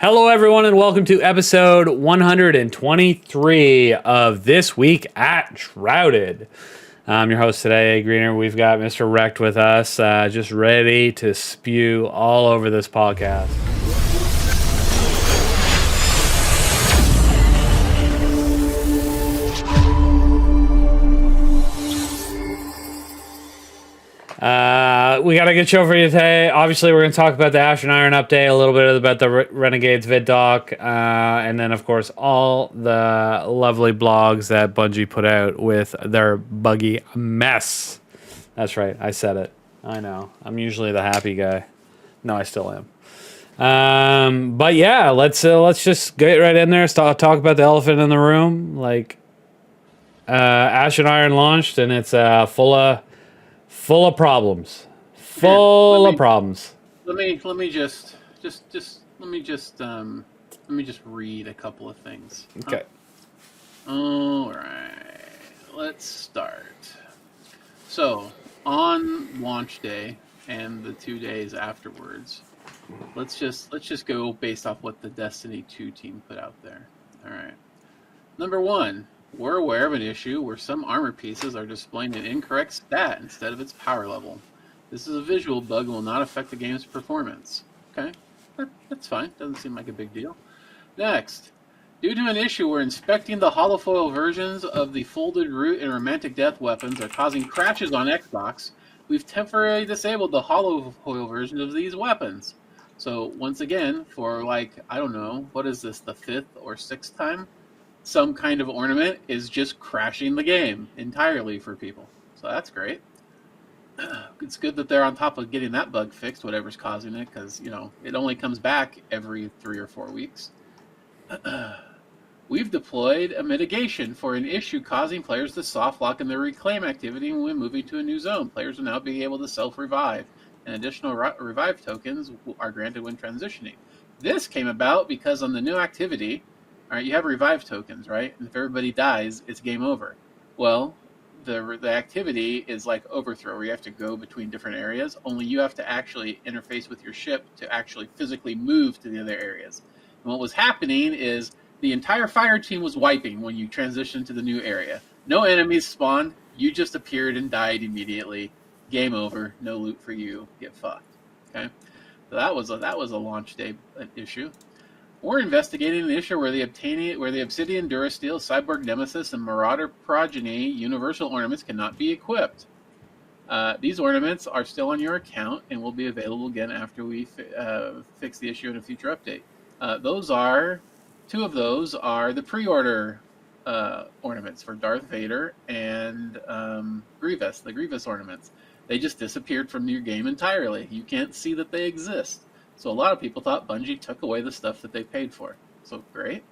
Hello, everyone, and welcome to episode 123 of This Week at Shrouded. I'm your host today, Greener. We've got Mr. Wrecked with us, just ready to spew all over this podcast. We got a good show for you today. Obviously, we're going to talk about the Ashen Iron update, a little bit about the Renegades VidDoc, and then, of course, all the lovely blogs that Bungie put out with their buggy mess. That's right, I said it. I know. I'm usually the happy guy. No, I still am. But yeah, let's just get right in there. Talk about the elephant in the room. Like, Ashen Iron launched, and it's full of problems. Full of problems. Let me just read a couple of things. Okay. All right. Let's start. So, on launch day and the 2 days afterwards, let's just go based off what the Destiny 2 team put out there. All right. Number 1. We're aware of an issue where some armor pieces are displaying an incorrect stat instead of its power level. This is a visual bug and will not affect the game's performance. Okay, that's fine. Doesn't seem like a big deal. Next, due to an issue where inspecting the holofoil versions of the folded root and romantic death weapons are causing crashes on Xbox, we've temporarily disabled the holofoil version of these weapons. So once again, for I don't know, what is this, the 5th or 6th time? Some kind of ornament is just crashing the game entirely for people. So that's great. It's good that they're on top of getting that bug fixed, whatever's causing it, because, it only comes back every 3 or 4 weeks. We've deployed a mitigation for an issue causing players to soft lock in their reclaim activity when moving to a new zone. Players will now be able to self-revive, and additional revive tokens are granted when transitioning. This came about because on the new activity, all right, you have revive tokens, right? And if everybody dies, it's game over. Well, the activity is like overthrow, where you have to go between different areas. Only you have to actually interface with your ship to actually physically move to the other areas. And what was happening is the entire fire team was wiping when you transitioned to the new area. No enemies spawned. You just appeared and died immediately. Game over. No loot for you. Get fucked. Okay, so that was a launch day issue. We're investigating an issue where the Obsidian Durasteel, Cyborg Nemesis, and Marauder Progeny universal ornaments cannot be equipped. These ornaments are still on your account and will be available again after we fix the issue in a future update. Two of those are the pre-order ornaments for Darth Vader and Grievous, the Grievous ornaments. They just disappeared from your game entirely. You can't see that they exist. So a lot of people thought Bungie took away the stuff that they paid for. So great.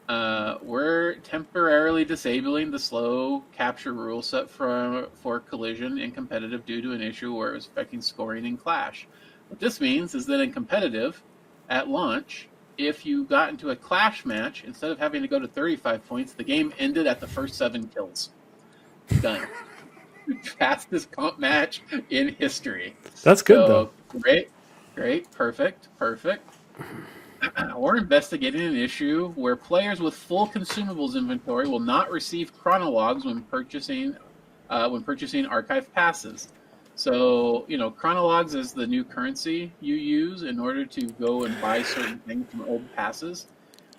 We're temporarily disabling the slow capture rule set for collision in competitive due to an issue where it was affecting scoring in Clash. What this means is that in competitive, at launch, if you got into a Clash match, instead of having to go to 35 points, the game ended at the first 7 kills. Done. Fastest comp match in history. That's good, though. Great, perfect. We're investigating an issue where players with full consumables inventory will not receive chronologs when purchasing archive passes. So, chronologs is the new currency you use in order to go and buy certain things from old passes.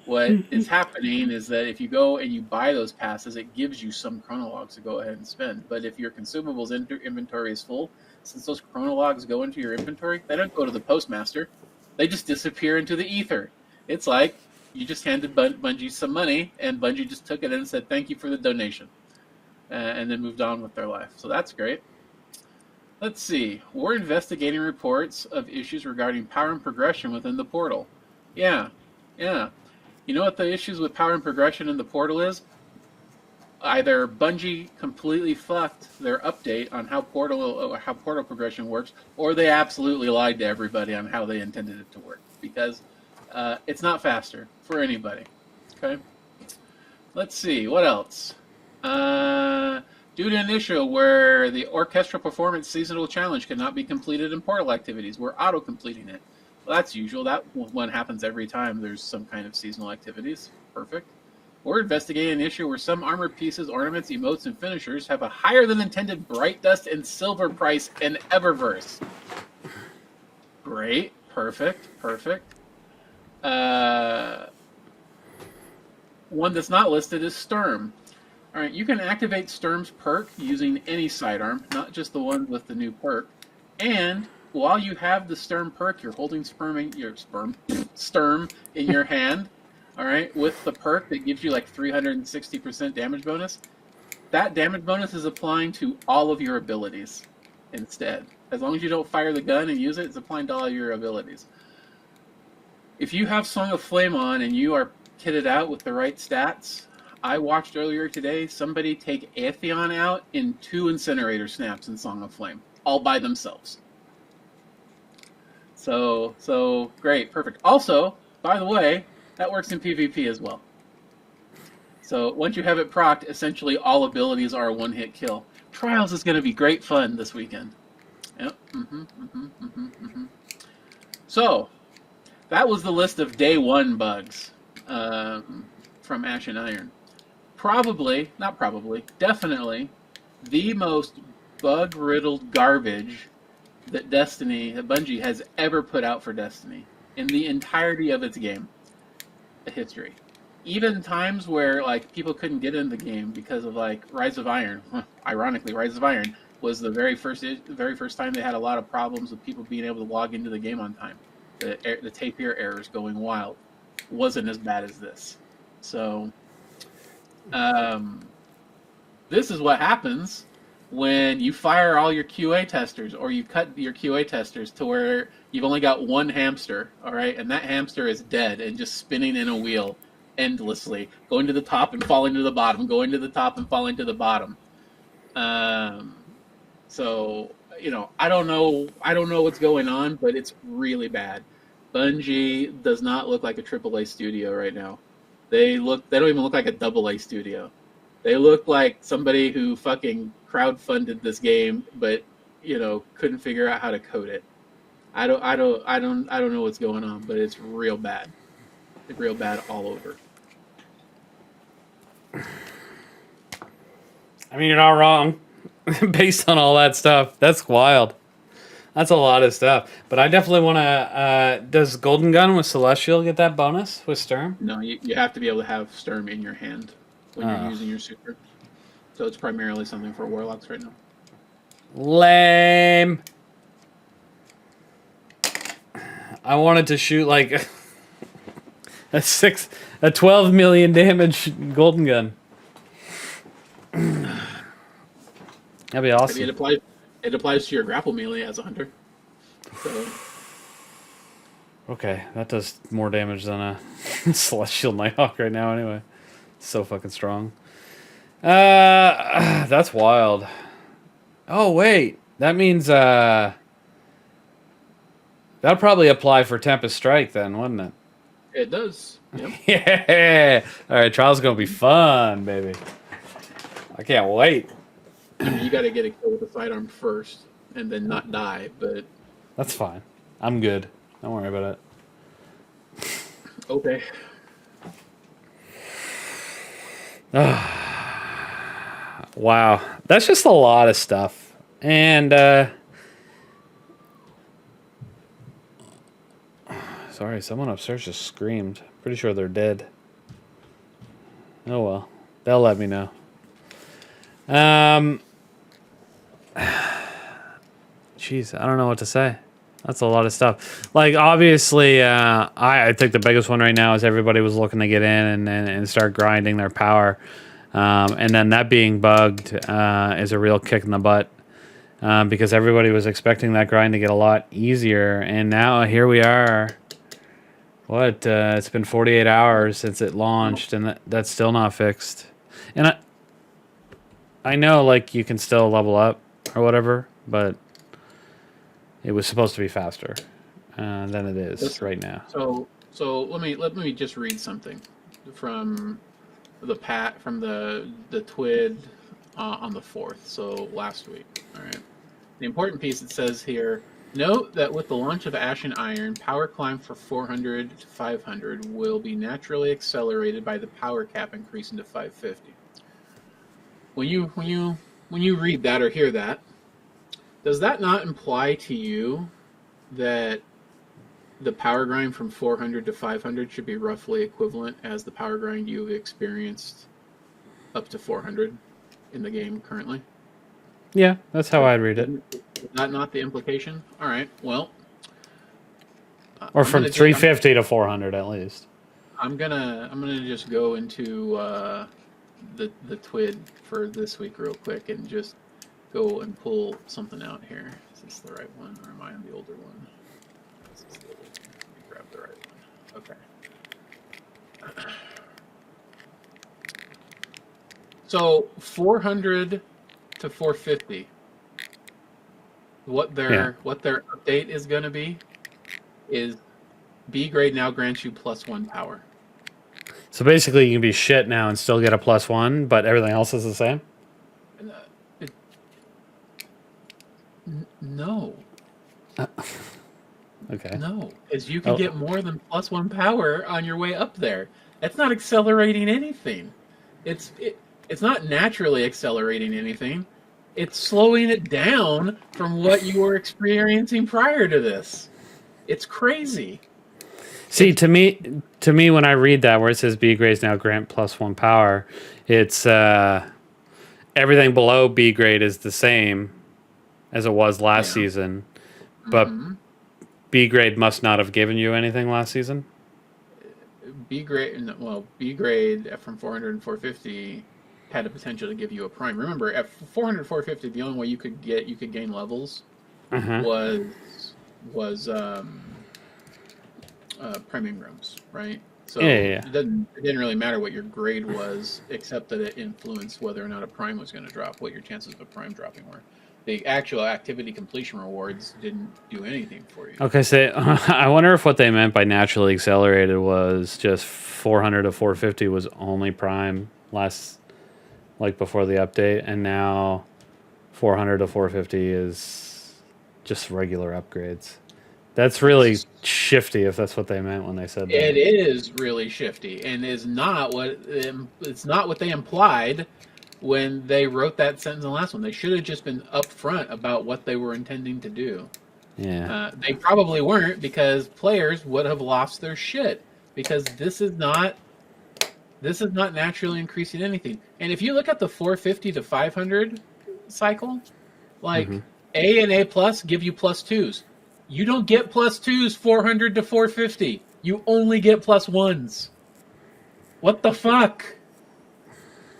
What is happening is that if you go and you buy those passes, it gives you some chronologs to go ahead and spend. But if your consumables inventory is full, since those chronologs go into your inventory, they don't go to the postmaster. They just disappear into the ether. It's like you just handed Bungie some money, and Bungie just took it and said, thank you for the donation, and then moved on with their life. So that's great. Let's see. We're investigating reports of issues regarding power and progression within the portal. Yeah. You know what the issues with power and progression in the portal is? Either Bungie completely fucked their update on how portal progression works, or they absolutely lied to everybody on how they intended it to work, because it's not faster for anybody. Okay, let's see what else. Due to an issue where the orchestral performance seasonal challenge cannot be completed in portal activities, we're auto completing it. Well, that's usual. That one happens every time there's some kind of seasonal activities. Perfect. We're investigating an issue where some armored pieces, ornaments, emotes, and finishers have a higher than intended bright dust and silver price in Eververse. Great. Perfect. Perfect. One that's not listed is Sturm. All right, you can activate Sturm's perk using any sidearm, not just the one with the new perk. And while you have the Sturm perk, you're holding Sturm in your hand. All right, with the perk that gives you like 360% damage bonus. That damage bonus is applying to all of your abilities instead. As long as you don't fire the gun and use it, it's applying to all of your abilities. If you have Song of Flame on and you are kitted out with the right stats, I watched earlier today somebody take Atheon out in 2 incinerator snaps in Song of Flame, all by themselves. So great, perfect. Also, by the way, that works in PvP as well. So once you have it procced, essentially all abilities are a one-hit kill. Trials is going to be great fun this weekend. Yep. So that was the list of day 1 bugs from Ashen Iron. Definitely the most bug-riddled garbage that Bungie has ever put out for Destiny in the entirety of its game history. Even times where like people couldn't get in the game because of like Rise of Iron. Ironically, Rise of Iron was the very first time they had a lot of problems with people being able to log into the game on time. The tapir errors going wild wasn't as bad as this. So this is what happens when you fire all your QA testers, or you cut your QA testers to where you've only got one hamster, all right? And that hamster is dead and just spinning in a wheel endlessly, going to the top and falling to the bottom, going to the top and falling to the bottom. So, you know, I don't know what's going on, but it's really bad. Bungie does not look like a AAA studio right now. They don't even look like a AA studio. They look like somebody who fucking crowdfunded this game, but you know, couldn't figure out how to code it. I don't know what's going on, but it's real bad. It's real bad all over. I mean, you're not wrong. Based on all that stuff, that's wild. That's a lot of stuff. But I definitely want to. Does Golden Gun with Celestial get that bonus with Sturm? No, you have to be able to have Sturm in your hand when you're using your super. So it's primarily something for Warlocks right now. Lame. I wanted to shoot like a 12 million damage Golden Gun. That'd be awesome. It applies to your grapple melee as a hunter. So. Okay, that does more damage than a Celestial Nighthawk right now anyway. It's so fucking strong. That's wild. Oh, wait. That means, that'll probably apply for Tempest Strike then, wouldn't it? It does. Yep. Yeah. All right, trial's gonna be fun, baby. I can't wait. You got to get a kill with the sidearm first, and then not die. But that's fine. I'm good. Don't worry about it. Okay. Wow, that's just a lot of stuff, and sorry, someone upstairs just screamed. Pretty sure they're dead. Oh well, they'll let me know. Jeez, I don't know what to say. That's a lot of stuff. Like, obviously, I think the biggest one right now is everybody was looking to get in and start grinding their power. And then that being bugged is a real kick in the butt because everybody was expecting that grind to get a lot easier. And now here we are. What? It's been 48 hours since it launched, and that's still not fixed. And I know, like, you can still level up or whatever, but it was supposed to be faster than it is right now. So let me just read something from the TWID on the 4th, so last week. All right. The important piece, it says here, Note that with the launch of Ashen Iron, power climb for 400 to 500 will be naturally accelerated by the power cap increasing to 550. When you read that or hear that, does that not imply to you that the power grind from 400 to 500 should be roughly equivalent as the power grind you've experienced up to 400 in the game currently? Yeah, that's how I'd read it. Is that not the implication? All right, well. Or from 350 to 400 at least. I'm gonna just go into the TWID for this week real quick and just go and pull something out here. Is this the right one, or am I on the older one? This is the older one. Let me grab the right one. Okay. So 400 to 450. What their update is going to be is B grade now grants you +1 power. So basically, you can be shit now and still get a +1, but everything else is the same? No. Okay. No, because you can get more than +1 power on your way up there. That's not accelerating anything. It's not naturally accelerating anything. It's slowing it down from what you were experiencing prior to this. It's crazy. See, to me, when I read that where it says B grades now grant +1 power, it's everything below B grade is the same as it was last season, but B grade must not have given you anything last season. B grade from 400 and 450 had the potential to give you a prime. Remember, at 400 450, the only way you could gain levels was priming rooms, right? So it didn't really matter what your grade was, except that it influenced whether or not a prime was going to drop, what your chances of a prime dropping were. The actual activity completion rewards didn't do anything for you. Okay, so I wonder if what they meant by naturally accelerated was just 400 to 450 was only prime before the update, and now 400 to 450 is just regular upgrades. That's really shifty if that's what they meant when they said that. It is really shifty, and it's not what they implied when they wrote that sentence in the last one. They should have just been upfront about what they were intending to do. Yeah. They probably weren't, because players would have lost their shit, because this is not naturally increasing anything. And if you look at the 450 to 500 cycle, A and A plus give you +2s. You don't get +2s 400 to 450. You only get +1s. What the fuck?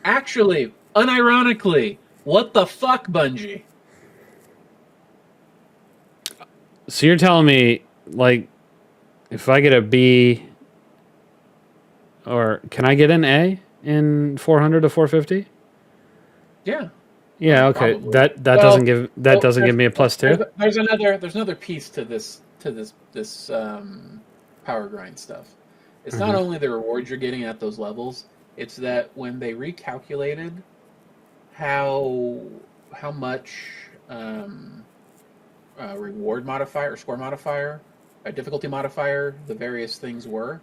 Actually, unironically, what the fuck, Bungie? So you're telling me, if I get a B, or can I get an A in 400 to 450? Yeah. Yeah. Okay. Probably. That doesn't give me a +2. There's another piece to this power grind stuff. It's not only the rewards you're getting at those levels. It's that when they recalculated how much reward modifier or score modifier, difficulty modifier, the various things were,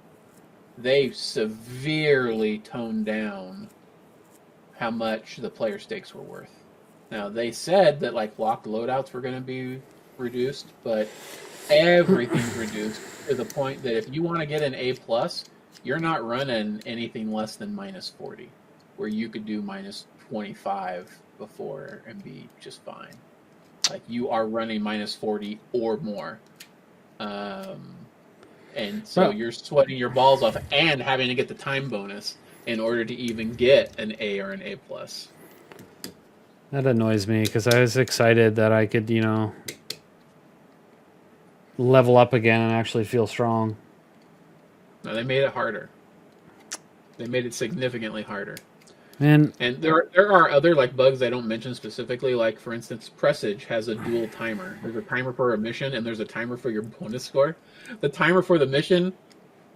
they severely toned down how much the player stakes were worth. Now, they said that locked loadouts were going to be reduced, but everything's reduced to the point that if you want to get an A+, you're not running anything less than -40, where you could do -25 before and be just fine. You are running -40 or more. And so you're sweating your balls off and having to get the time bonus in order to even get an A or an A+. That annoys me because I was excited that I could, level up again and actually feel strong. No, they made it harder. They made it significantly harder. And there are other bugs I don't mention specifically. For instance, Presage has a dual timer. There's a timer for a mission and there's a timer for your bonus score. The timer for the mission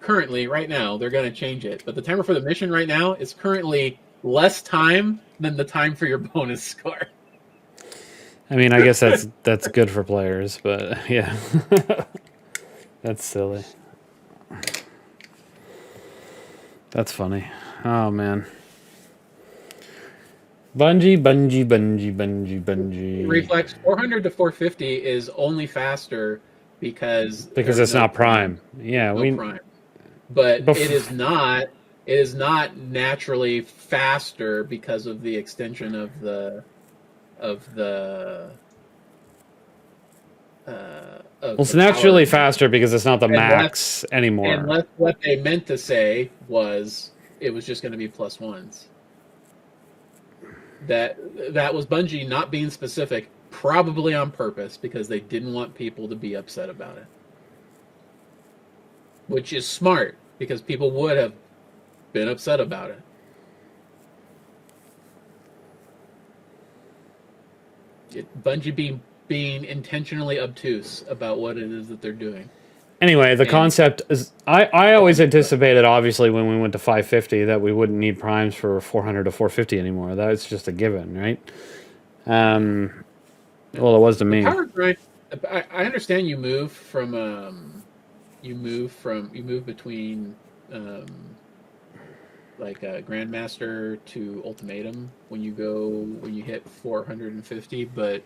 currently, right now, they're going to change it. But the timer for the mission right now is currently less time than the time for your bonus score. I mean, I guess that's good for players, but yeah, that's silly. That's funny. Oh man. Bungie. Reflex 400 to 450 is only faster because it's not prime. Yeah, no prime. But it is not. It is not naturally faster because of the extension of the. It's naturally faster because it's not the max anymore. And what they meant to say was it was just going to be +1s. That was Bungie not being specific, probably on purpose, because they didn't want people to be upset about it. Which is smart, because people would have been upset about it. Bungie being intentionally obtuse about what it is that they're doing. Anyway, the concept is... I always anticipated, obviously, when we went to 550, that we wouldn't need primes for 400 to 450 anymore. That's just a given, right? Well, it was to me. Power grind, I understand you move between like Grandmaster to Ultimatum when you hit 450, but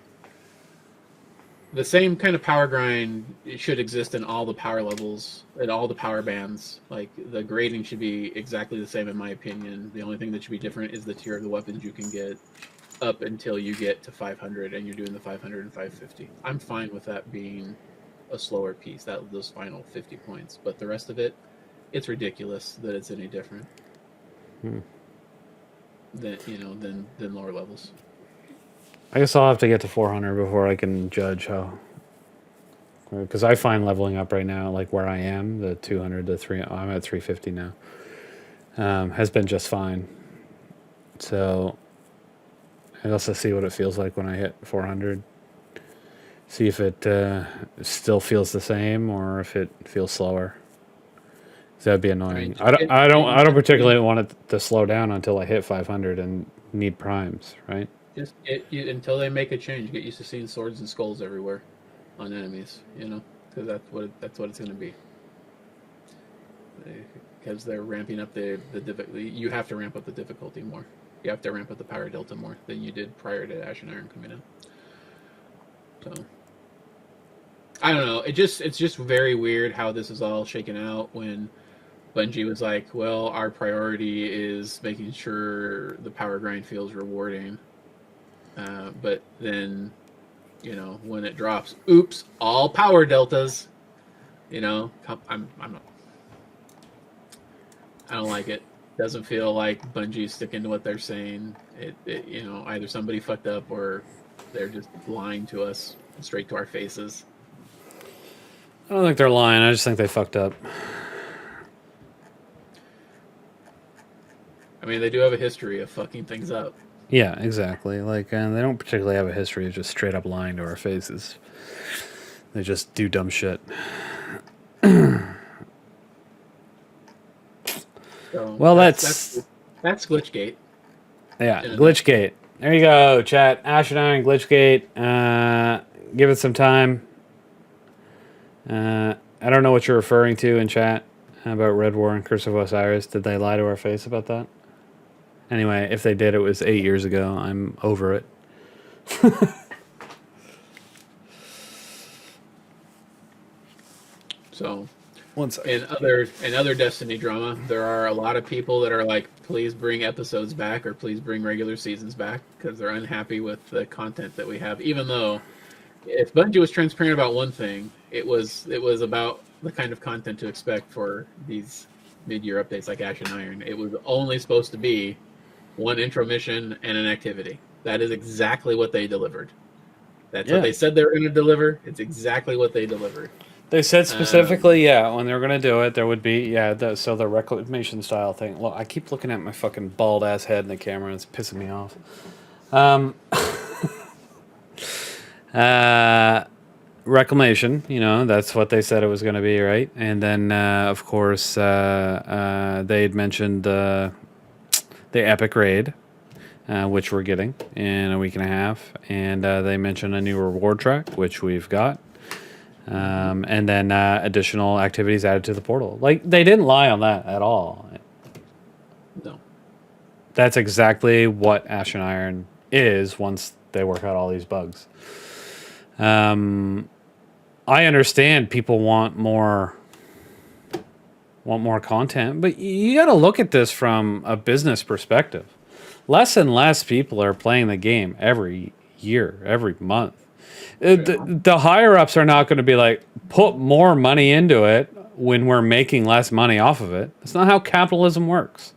the same kind of power grind should exist in all the power levels, at all the power bands. Like, the grading should be exactly the same, in my opinion. The only thing that should be different is the tier of the weapons you can get up until you get to 500, and you're doing the 500 and 550. I'm fine with that being a slower piece, those final 50 points. But the rest of it, it's ridiculous that it's any different than lower levels. I guess I'll have to get to 400 before I can judge how. Because I find leveling up right now, like where I am, the 200 to 3, I'm at 350 now, has been just fine. So I also see what it feels like when I hit 400. See if it still feels the same or if it feels slower. That'd be annoying. I don't particularly want it to slow down until I hit 500 and need primes, right? Just until they make a change, get used to seeing swords and skulls everywhere on enemies, because that's what it's going to be. Because they're ramping up the difficulty. You have to ramp up the difficulty more. You have to ramp up the power delta more than you did prior to Ashen Iron coming out. So I don't know. It's just very weird how this is all shaken out when Bungie was like, well, our priority is making sure the power grind feels rewarding. But then, when it drops, oops, all power deltas. I don't like it. Doesn't feel like Bungie's sticking to what they're saying. Either somebody fucked up or they're just lying to us straight to our faces. I don't think they're lying. I just think they fucked up. I mean, they do have a history of fucking things up. Yeah, exactly. Like, they don't particularly have a history of just straight up lying to our faces. They just do dumb shit. Well, that's GlitchGate. Yeah, GlitchGate. There you go, chat. Ashen Iron, GlitchGate. Give it some time. I don't know what you're referring to in chat about Red War and Curse of Osiris. Did they lie to our face about that? Anyway, if they did, it was 8 years ago. I'm over it. So, in other Destiny drama, there are a lot of people that are like, please bring episodes back or please bring regular seasons back because they're unhappy with the content that we have. Even though, if Bungie was transparent about one thing, it was about the kind of content to expect for these mid-year updates like Ashen Iron. It was only supposed to be one intro mission and an activity. That is exactly what they delivered. That's what they said they were going to deliver. It's exactly what they delivered. They said specifically, when they were going to do it, there would be, the reclamation style thing. Look, I keep looking at my fucking bald ass head in the camera and it's pissing me off. Reclamation, that's what they said it was going to be, right? And then, of course, they had mentioned the epic raid. which we're getting in a week and a half. And they mentioned a new reward track, which we've got. And then additional activities added to the portal. Like, they didn't lie on that at all. No. That's exactly what Ashen Iron is once they work out all these bugs. I understand people want more content, but you got to look at this from a business perspective. Less and less people are playing the game every year, every month. The higher ups are not going to be like, put more money into it when we're making less money off of it. That's not how capitalism works.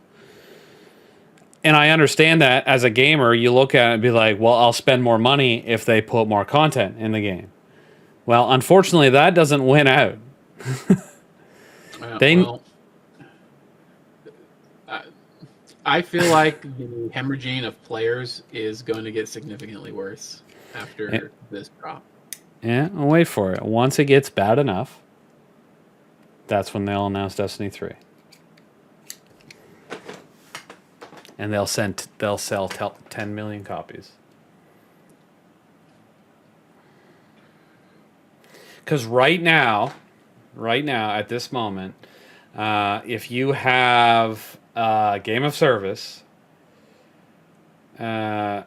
And I understand that as a gamer, you look at it and be like, well, I'll spend more money if they put more content in the game. Well, unfortunately, that doesn't win out. I feel like the hemorrhaging of players is going to get significantly worse after this drop. Yeah, I'll wait for it. Once it gets bad enough, that's when they'll announce Destiny 3. And they'll sell 10 million copies. Because right now, at this moment, if you have a game of service, that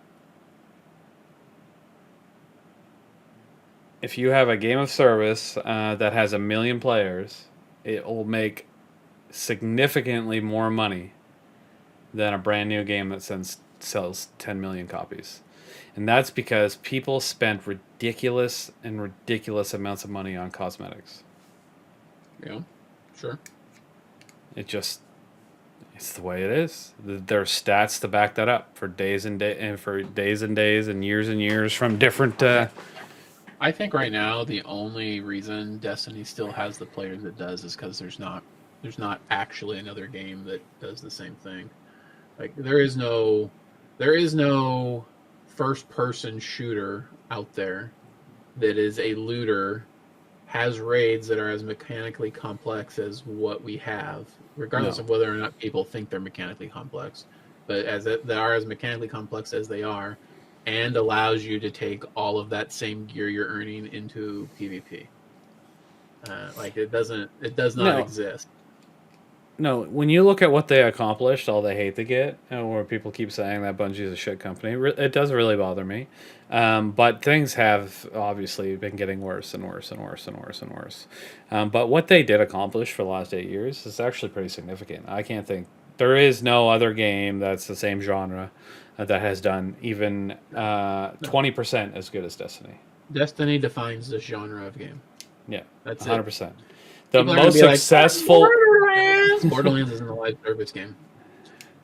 has 1 million players, it will make significantly more money than a brand new game that sells 10 million copies. And that's because people spent ridiculous amounts of money on cosmetics. Yeah, sure. It's the way it is. There are stats to back that up for days and days and years from different. I think right now the only reason Destiny still has the players it does is because there's not actually another game that does the same thing. Like there is no first-person shooter out there that is a looter, has raids that are as mechanically complex as what we have, regardless of whether or not people think they're mechanically complex, but they are as mechanically complex as they are, and allows you to take all of that same gear you're earning into PvP. It does not exist. No, when you look at what they accomplished, all the hate they get, and where people keep saying that Bungie is a shit company, it does really bother me. But things have obviously been getting worse and worse and worse and worse and worse. But what they did accomplish for the last 8 years is actually pretty significant. I can't think. There is no other game that's the same genre that has done even 20% as good as Destiny. Destiny defines this genre of game. Yeah, that's 100%. It. The most successful... Borderlands isn't a live service game,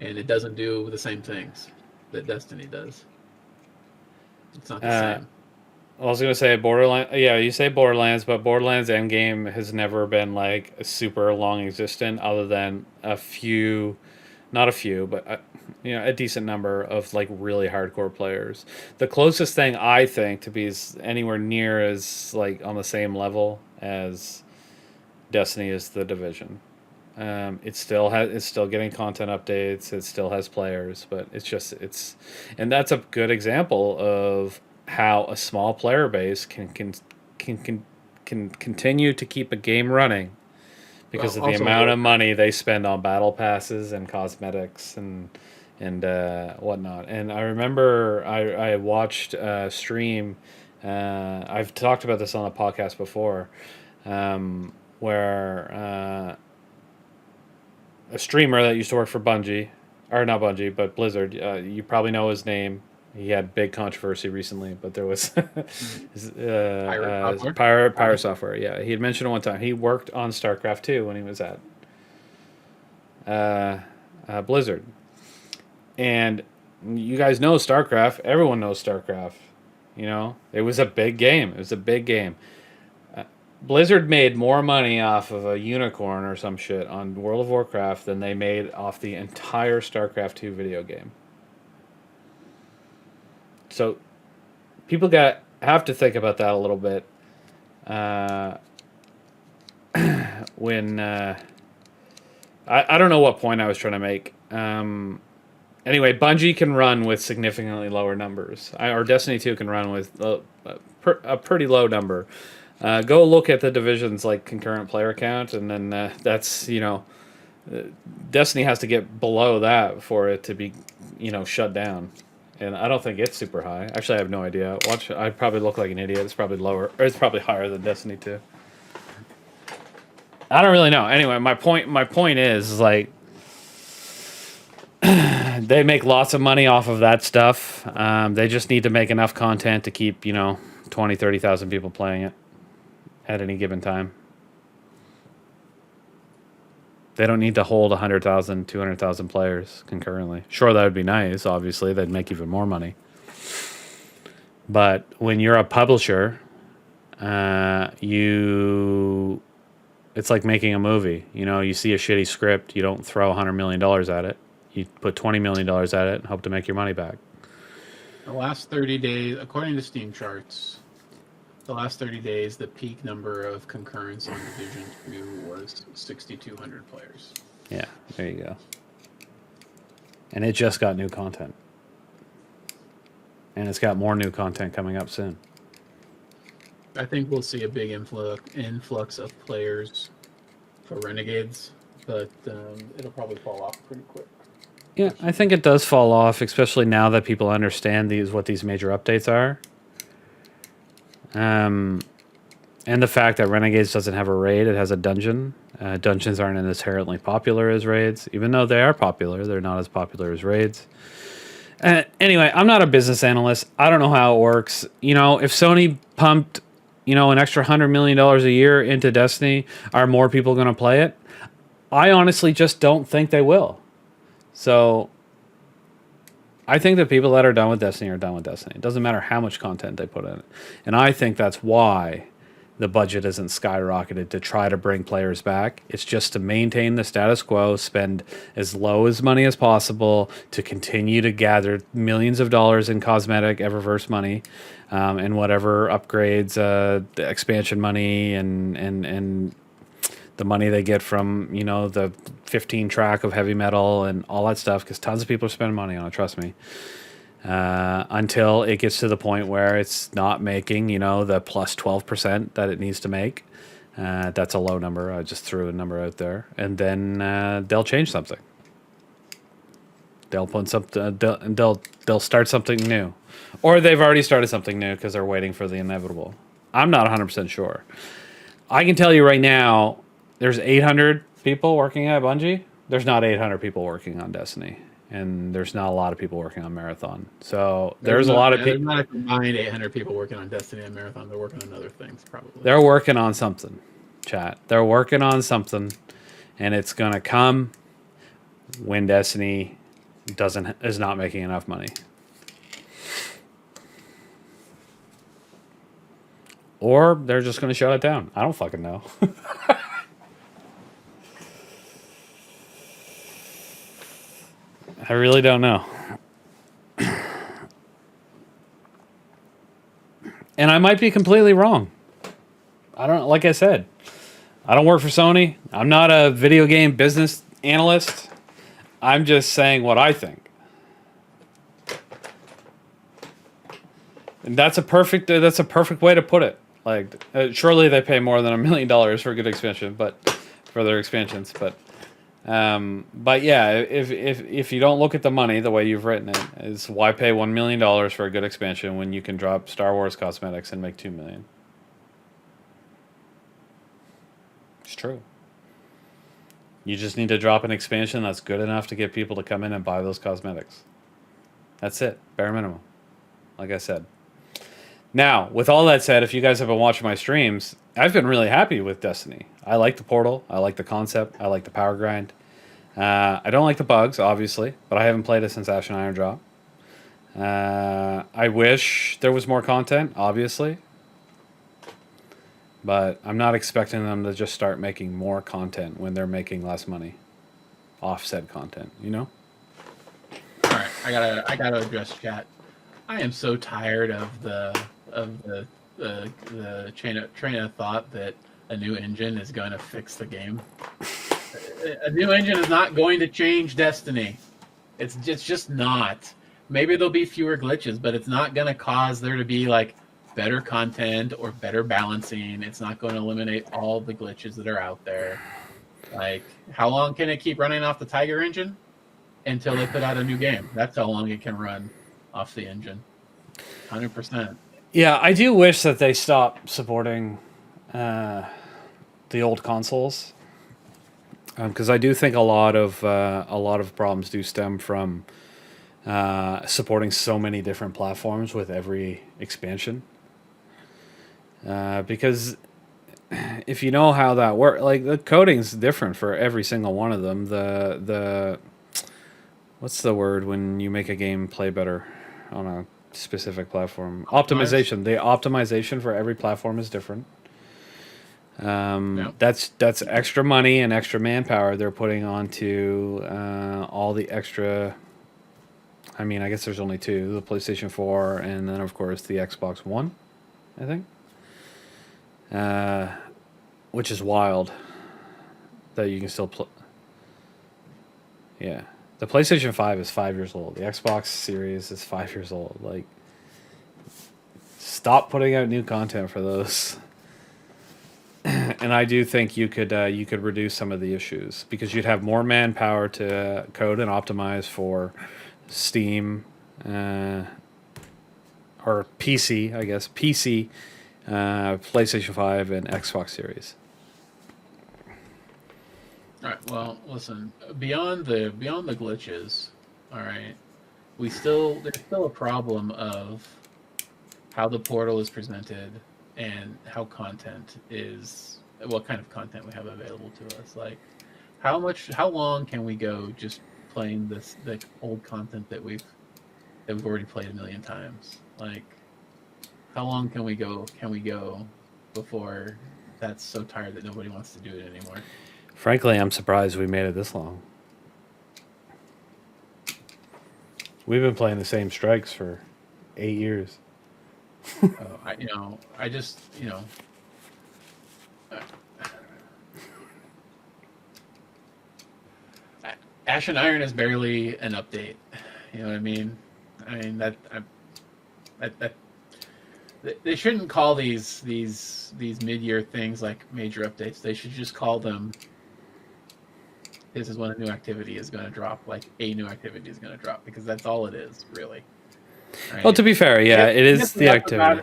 and it doesn't do the same things that Destiny does. It's not the same. I was gonna say Borderlands. Yeah, you say Borderlands, but Borderlands Endgame has never been like a super long existent, other than a few, not a few, but a decent number of like really hardcore players. The closest thing I think to be anywhere near as like on the same level as Destiny is The Division. It's still getting content updates. It still has players, but and that's a good example of how a small player base can continue to keep a game running because of the amount of money they spend on battle passes and cosmetics and whatnot. And I remember I watched a stream. I've talked about this on a podcast before, where a streamer that used to work for Bungie, or not Bungie, but Blizzard. You probably know his name. He had big controversy recently, but there was Pirate Software. Yeah, he had mentioned it one time. He worked on StarCraft 2 when he was at Blizzard. And you guys know StarCraft. Everyone knows StarCraft. It was a big game. Blizzard made more money off of a unicorn or some shit on World of Warcraft than they made off the entire StarCraft 2 video game. So people have to think about that a little bit when I don't know what point I was trying to make. Anyway, Bungie can run with significantly lower numbers. Or Destiny 2 can run with a pretty low number. Go look at the divisions like concurrent player count, and then that's, Destiny has to get below that for it to be, shut down. And I don't think it's super high. Actually, I have no idea. I probably look like an idiot. It's probably lower, or it's probably higher than Destiny 2. I don't really know. Anyway, my point is like they make lots of money off of that stuff. They just need to make enough content to keep, 20, 30,000 people playing it at any given time. They don't need to hold 100,000, 200,000 players concurrently. Sure, that would be nice. Obviously, they'd make even more money. But when you're a publisher, it's like making a movie. You see a shitty script, you don't throw $100 million at it. You put $20 million at it and hope to make your money back. The last 30 days, according to Steam charts, the last 30 days, the peak number of concurrents on Division 2 was 6,200 players. Yeah, there you go. And it just got new content. And it's got more new content coming up soon. I think we'll see a big influx of players for Renegades, but it'll probably fall off pretty quick. Yeah, I think it does fall off, especially now that people understand what these major updates are. And the fact that Renegades doesn't have a raid, it has a dungeon. Dungeons aren't as inherently popular as raids. Even though they are popular, they're not as popular as raids. Anyway, I'm not a business analyst. I don't know how it works. If Sony pumped, an extra $100 million a year into Destiny, are more people going to play it? I honestly just don't think they will. So I think the people that are done with Destiny are done with Destiny. It doesn't matter how much content they put in it. And I think that's why the budget isn't skyrocketed to try to bring players back. It's just to maintain the status quo, spend as low as money as possible to continue to gather millions of dollars in cosmetic Eververse money, and whatever upgrades, the expansion money, and the money they get from, the 15 track of heavy metal and all that stuff, because tons of people are spending money on it, trust me. Until it gets to the point where it's not making, the plus 12% that it needs to make. That's a low number. I just threw a number out there. And then they'll change something. They'll put something. They'll start something new, or they've already started something new because they're waiting for the inevitable. I'm not 100% sure. I can tell you right now, there's 800 people working at Bungie. There's not 800 people working on Destiny. And there's not a lot of people working on Marathon. So there's a lot of people. There's not a combined 800 people working on Destiny and Marathon. They're working on other things, probably. They're working on something, chat. They're working on something. And it's going to come when Destiny is not making enough money. Or they're just going to shut it down. I don't fucking know. I really don't know. And I might be completely wrong. Like I said, I don't work for Sony. I'm not a video game business analyst. I'm just saying what I think. And that's a perfect way to put it. Like, surely they pay more than $1 million for a good expansion, but for their expansions, but yeah, if you don't look at the money the way you've written it, is why pay $1 million for a good expansion when you can drop Star Wars cosmetics and make $2 million? It's true. You just need to drop an expansion that's good enough to get people to come in and buy those cosmetics. That's it, bare minimum. Like I said. Now, with all that said, if you guys have been watching my streams, I've been really happy with Destiny. I like the portal. I like the concept. I like the power grind. I don't like the bugs, obviously, but I haven't played it since Ashen Iron drop. I wish there was more content, obviously. But I'm not expecting them to just start making more content when they're making less money. Offset content, All right, I gotta address chat. I am so tired of the train of thought that a new engine is going to fix the game. A new engine is not going to change Destiny. It's just not. Maybe there'll be fewer glitches, but it's not going to cause there to be like better content or better balancing. It's not going to eliminate all the glitches that are out there. Like, how long can it keep running off the Tiger engine? Until they put out a new game. That's how long it can run off the engine. 100%. Yeah, I do wish that they stopped supporting the old consoles, because I do think a lot of problems do stem from supporting so many different platforms with every expansion. Because if you know how that works, like the coding's different for every single one of them. The what's the word when you make a game play better on a specific platform? Optimization. The optimization for every platform is different. That's extra money and extra manpower they're putting onto all the extra. I mean, I guess there's only two: the PlayStation 4 and then, of course, the Xbox One. I think, which is wild that you can still play. Yeah, the PlayStation 5 is 5 years old. The Xbox Series is 5 years old. Like, stop putting out new content for those. And I do think you could reduce some of the issues because you'd have more manpower to code and optimize for Steam or PC, I guess PC, PlayStation 5, and Xbox Series. All right. Well, listen. Beyond the glitches, all right. There's still a problem of how the portal is presented and how what kind of content we have available to us. Like, how long can we go just playing the old content that we've already played a million times? Like, how long can we go before that's so tired that nobody wants to do it anymore? Frankly, I'm surprised we made it this long. We've been playing the same strikes for 8 years. Ashen Iron is barely an update. You know what I mean? I mean that they shouldn't call these mid-year things like major updates. They should just call them. This is when a new activity is going to drop. Like a new activity is going to drop because that's all it is, really. Right? Well, to be fair, yeah, it is the activity.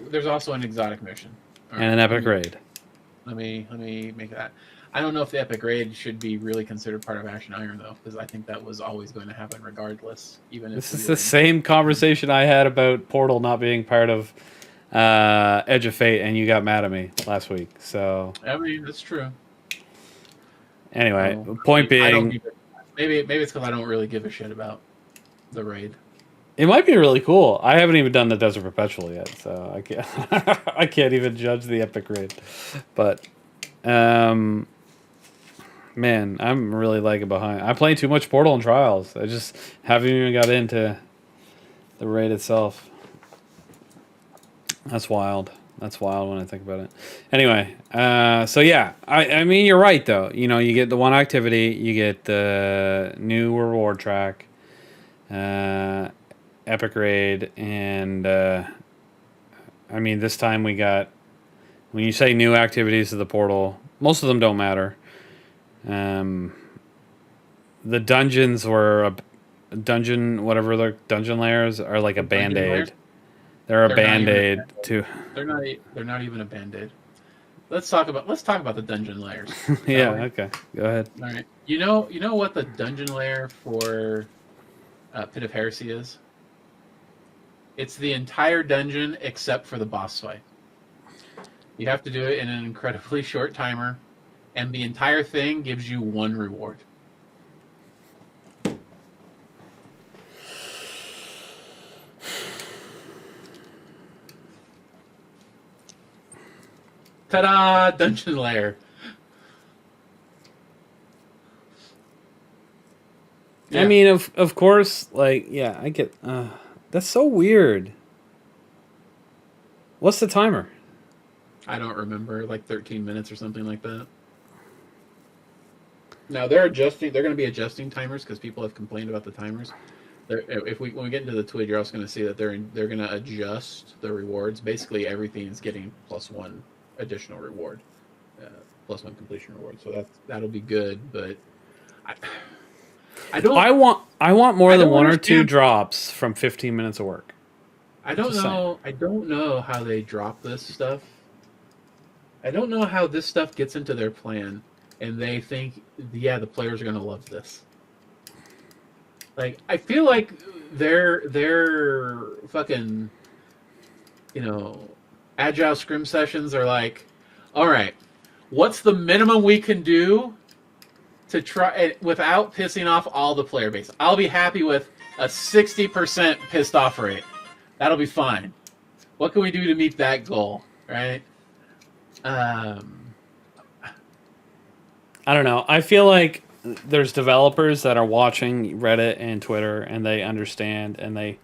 There's also an exotic mission and an epic raid. Let me make that. I don't know if the epic raid should be really considered part of Ashen Iron though, because I think that was always going to happen regardless. Even this is the same conversation I had about Portal not being part of Edge of Fate, and you got mad at me last week. So I mean, that's true. Anyway, point being, maybe it's because I don't really give a shit about the raid. It might be really cool. I haven't even done the Desert Perpetual yet, so I can't. I can't even judge the epic raid. But, man, I'm really lagging behind. I'm playing too much Portal and Trials. I just haven't even got into the raid itself. That's wild. That's wild when I think about it. Anyway, so yeah, I mean, you're right though. You know, you get the one activity, you get the new reward track, epic raid, and I mean, this time we got, when you say new activities of the portal, most of them don't matter. The dungeons were a dungeon, whatever the dungeon layers are, like a band-aid. They're a band-aid too. They're not even a band-aid. Let's talk about the dungeon layers. Yeah, okay. Go ahead. All right. You know what the dungeon layer for Pit of Heresy is? It's the entire dungeon except for the boss fight. You have to do it in an incredibly short timer, and the entire thing gives you one reward. Ta-da! Dungeon layer. Yeah. I mean, of course, like, yeah, I get... that's so weird. What's the timer? I don't remember, like 13 minutes or something like that. Now they're adjusting. They're going to be adjusting timers because people have complained about the timers. When we get into the tweet, you're also going to see that they're going to adjust the rewards. Basically, everything is getting +1 additional reward, +1 completion reward. So that'll be good. But I don't. I want more than one or two understand. drops from 15 minutes of work. I don't Just know. I don't know how they drop this stuff. I don't know how this stuff gets into their plan, and they think, yeah, the players are going to love this. Like, I feel like their fucking, agile scrim sessions are like, all right, what's the minimum we can do to try without pissing off all the player base? I'll be happy with a 60% pissed off rate. That'll be fine. What can we do to meet that goal, right? I don't know. I feel like there's developers that are watching Reddit and Twitter, and they understand, and they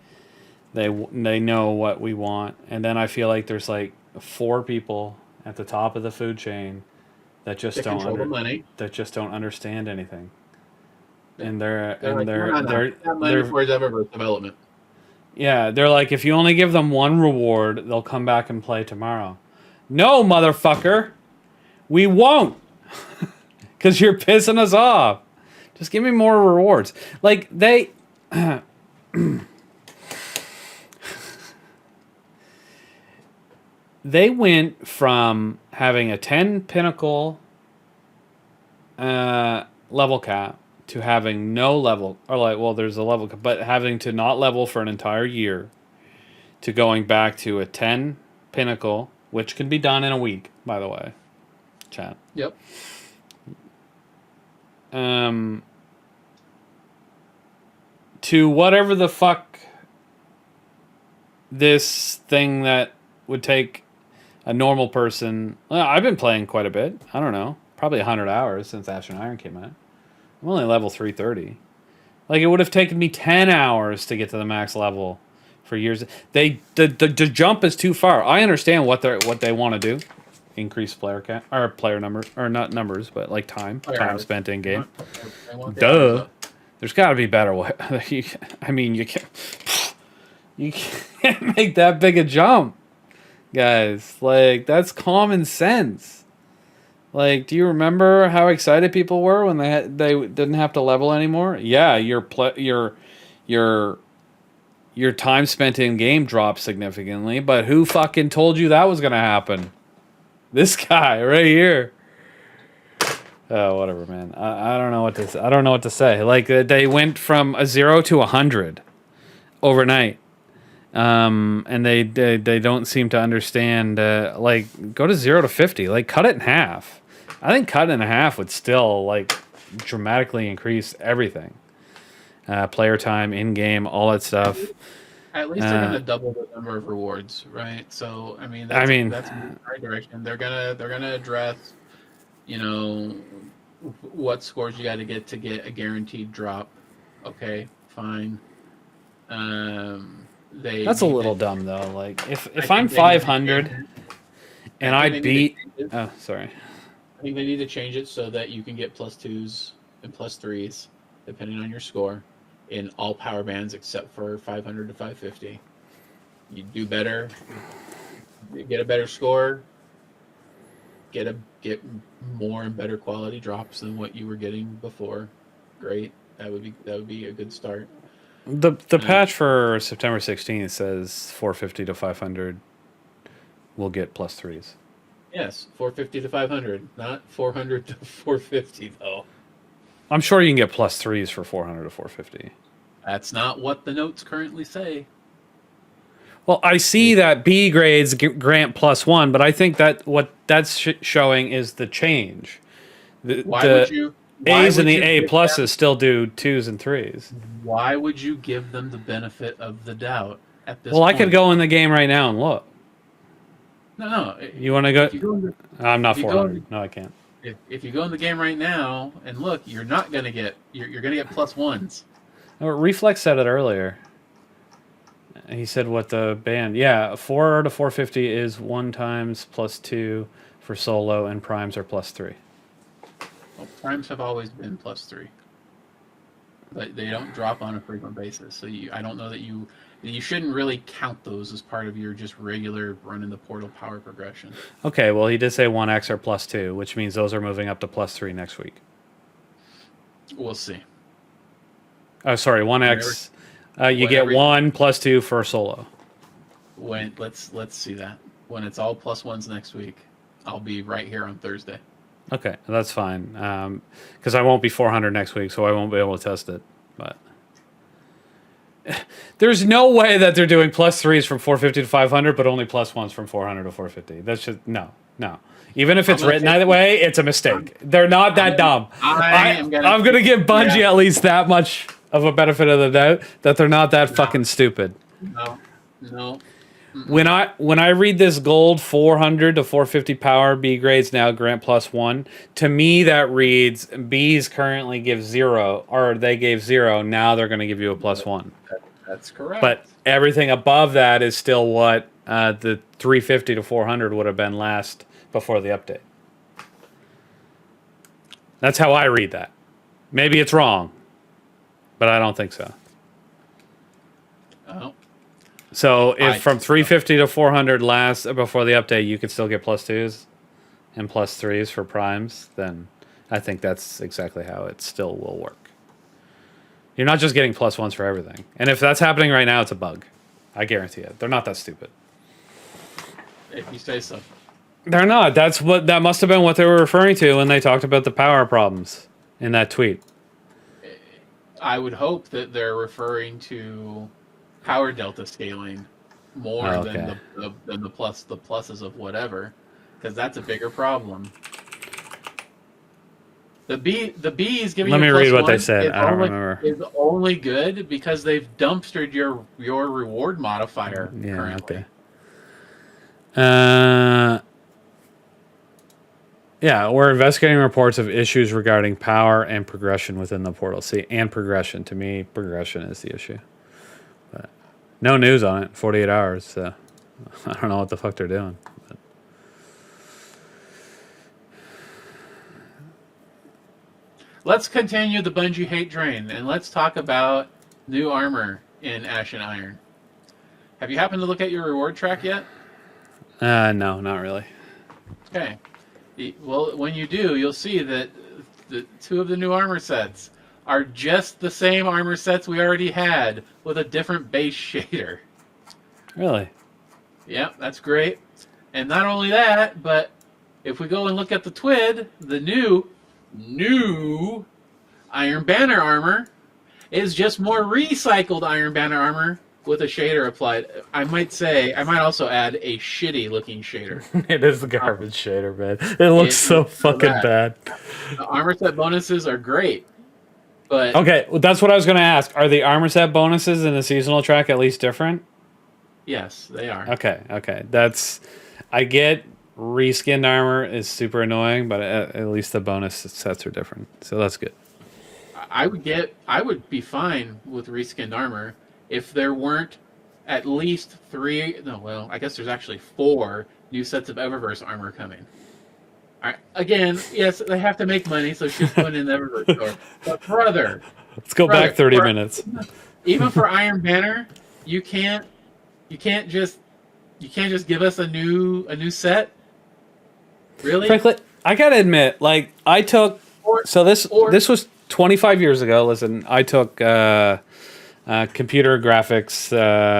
know what we want. And then I feel like there's like 4 people at the top of the food chain that just don't understand anything. And they're money for Eververse development. Yeah, they're like, if you only give them one reward, they'll come back and play tomorrow. No, motherfucker, we won't. Because you're pissing us off. Just give me more rewards. Like, they... they went from having a 10 pinnacle level cap to having no level. Or like, well, there's a level cap, but having to not level for an entire year to going back to a 10 pinnacle, which can be done in a week, by the way. Chat. Yep. To whatever the fuck this thing that would take a normal person. Well, I've been playing quite a bit. I don't know, probably 100 hours since Ashen Iron came out. I'm only level 330. Like, it would have taken me 10 hours to get to the max level for years. The jump is too far. I understand what they want to do. Increase player count or player number, or not numbers, but like time spent in game. Duh. There's got to be better way. I mean, you can't make that big a jump, guys. Like, that's common sense. Like, do you remember how excited people were when they didn't have to level anymore? Yeah, your time spent in game dropped significantly, but who fucking told you that was gonna happen? This guy right here. Oh, whatever, man. I don't know what to say. Like, they went from a 0 to 100 overnight, and they don't seem to understand. Like, go to 0 to 50. Like, cut it in half. I think cut it in half would still like dramatically increase everything. Player time, in game, all that stuff. At least they're gonna double the number of rewards, right? So that's in the right direction. They're gonna address, what scores you got to get a guaranteed drop. Okay, fine. That's a little dumb though. Like, if I'm 500 and I beat, oh sorry. I think they need to change it so that you can get +2s and +3s depending on your score in all power bands except for 500 to 550. You do better, you get a better score, get more and better quality drops than what you were getting before. Great, that would be a good start. The patch for September 16th says 450 to 500 will get +3s. Yes, 450 to 500, not 400 to 450 though. I'm sure you can get +3s for 400 to 450. That's not what the notes currently say. Well, I see that B grades grant +1, but I think that what that's showing is the change. The A's and the A pluses still do 2s and 3s. Why would you give them the benefit of the doubt at this point? Well, I could go in the game right now and look. No. You want to go? I'm not 400. No, I can't. If you go in the game right now and look, you're not going to get... You're going to get +1s. Oh, Reflex said it earlier. He said what the band... Yeah, 4 to 450 is 1 times +2 for solo, and primes are +3. Well, primes have always been +3, but they don't drop on a frequent basis. So I don't know that you shouldn't really count those as part of your just regular running the portal power progression. Okay, well, he did say 1x or +2, which means those are moving up to +3 next week. We'll see. Oh, sorry, 1x. You get 1 +2 for solo. Let's see that. When it's all +1s next week, I'll be right here on Thursday. Okay, that's fine. Because I won't be 400 next week, so I won't be able to test it. But there's no way that they're doing +3s from 450 to 500, but only +1s from 400 to 450. That's just no. Even if it's written either way, it's a mistake. They're not that dumb. I'm gonna give Bungie at least that much of a benefit of the doubt that they're not that fucking stupid. No. When I read this gold 400 to 450 power B grades now grant +1, to me that reads B's currently give 0, or they gave 0. Now they're going to give you a +1. That's correct. But everything above that is still what the 350 to 400 would have been last before the update. That's how I read that. Maybe it's wrong, but I don't think so. Oh. So if from 350 to 400 last before the update, you could still get +2s and +3s for primes, then I think that's exactly how it still will work. You're not just getting +1s for everything. And if that's happening right now, it's a bug. I guarantee it. They're not that stupid. If you say so. They're not. That must have been what they were referring to when they talked about the power problems in that tweet. I would hope that they're referring to power delta scaling more than the pluses of whatever, because that's a bigger problem. The B is giving. Let me read what they said. I don't remember. Is only good because they've dumpstered your reward modifier. Yeah. Currently. Okay. Yeah, we're investigating reports of issues regarding power and progression within the portal. See, and progression. To me, progression is the issue. But no news on it. 48 hours. So I don't know what the fuck they're doing. But. Let's continue the Bungie hate drain, and let's talk about new armor in Ashen Iron. Have you happened to look at your reward track yet? No, not really. Okay. Well, when you do, you'll see that the 2 of the new armor sets are just the same armor sets we already had with a different base shader. Really? Yep, that's great. And not only that, but if we go and look at the TWID, the new Iron Banner armor is just more recycled Iron Banner armor with a shader applied. I might also add a shitty looking shader. It is the garbage shader, man. It looks so fucking bad. The armor set bonuses are great, but okay, well, that's what I was going to ask. Are the armor set bonuses in the seasonal track at least different? Yes, they are. Okay. I get reskinned armor is super annoying, but at least the bonus sets are different, so that's good. I would be fine with reskinned armor if there weren't at least 3. No, well, I guess there's actually 4 new sets of Eververse armor coming. All right, again, yes, they have to make money, so she's putting in the Eververse store. But brother, let's go back 30 minutes. Even for Iron Banner, you can't just give us a new set. Really? Frankly, I gotta admit, like this was 25 years ago. Listen, I took computer graphics,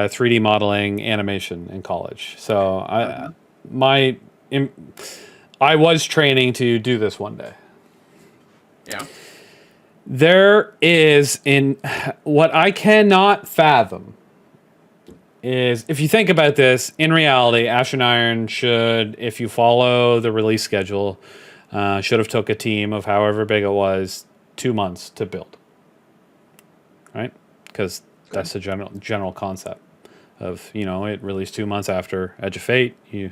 3D modeling, animation in college. So I was training to do this one day. Yeah. There is what I cannot fathom is, if you think about this, in reality, Ashen Iron should, if you follow the release schedule, should have took a team of however big it was 2 months to build. Right? Because that's the general concept of, it released 2 months after Edge of Fate. You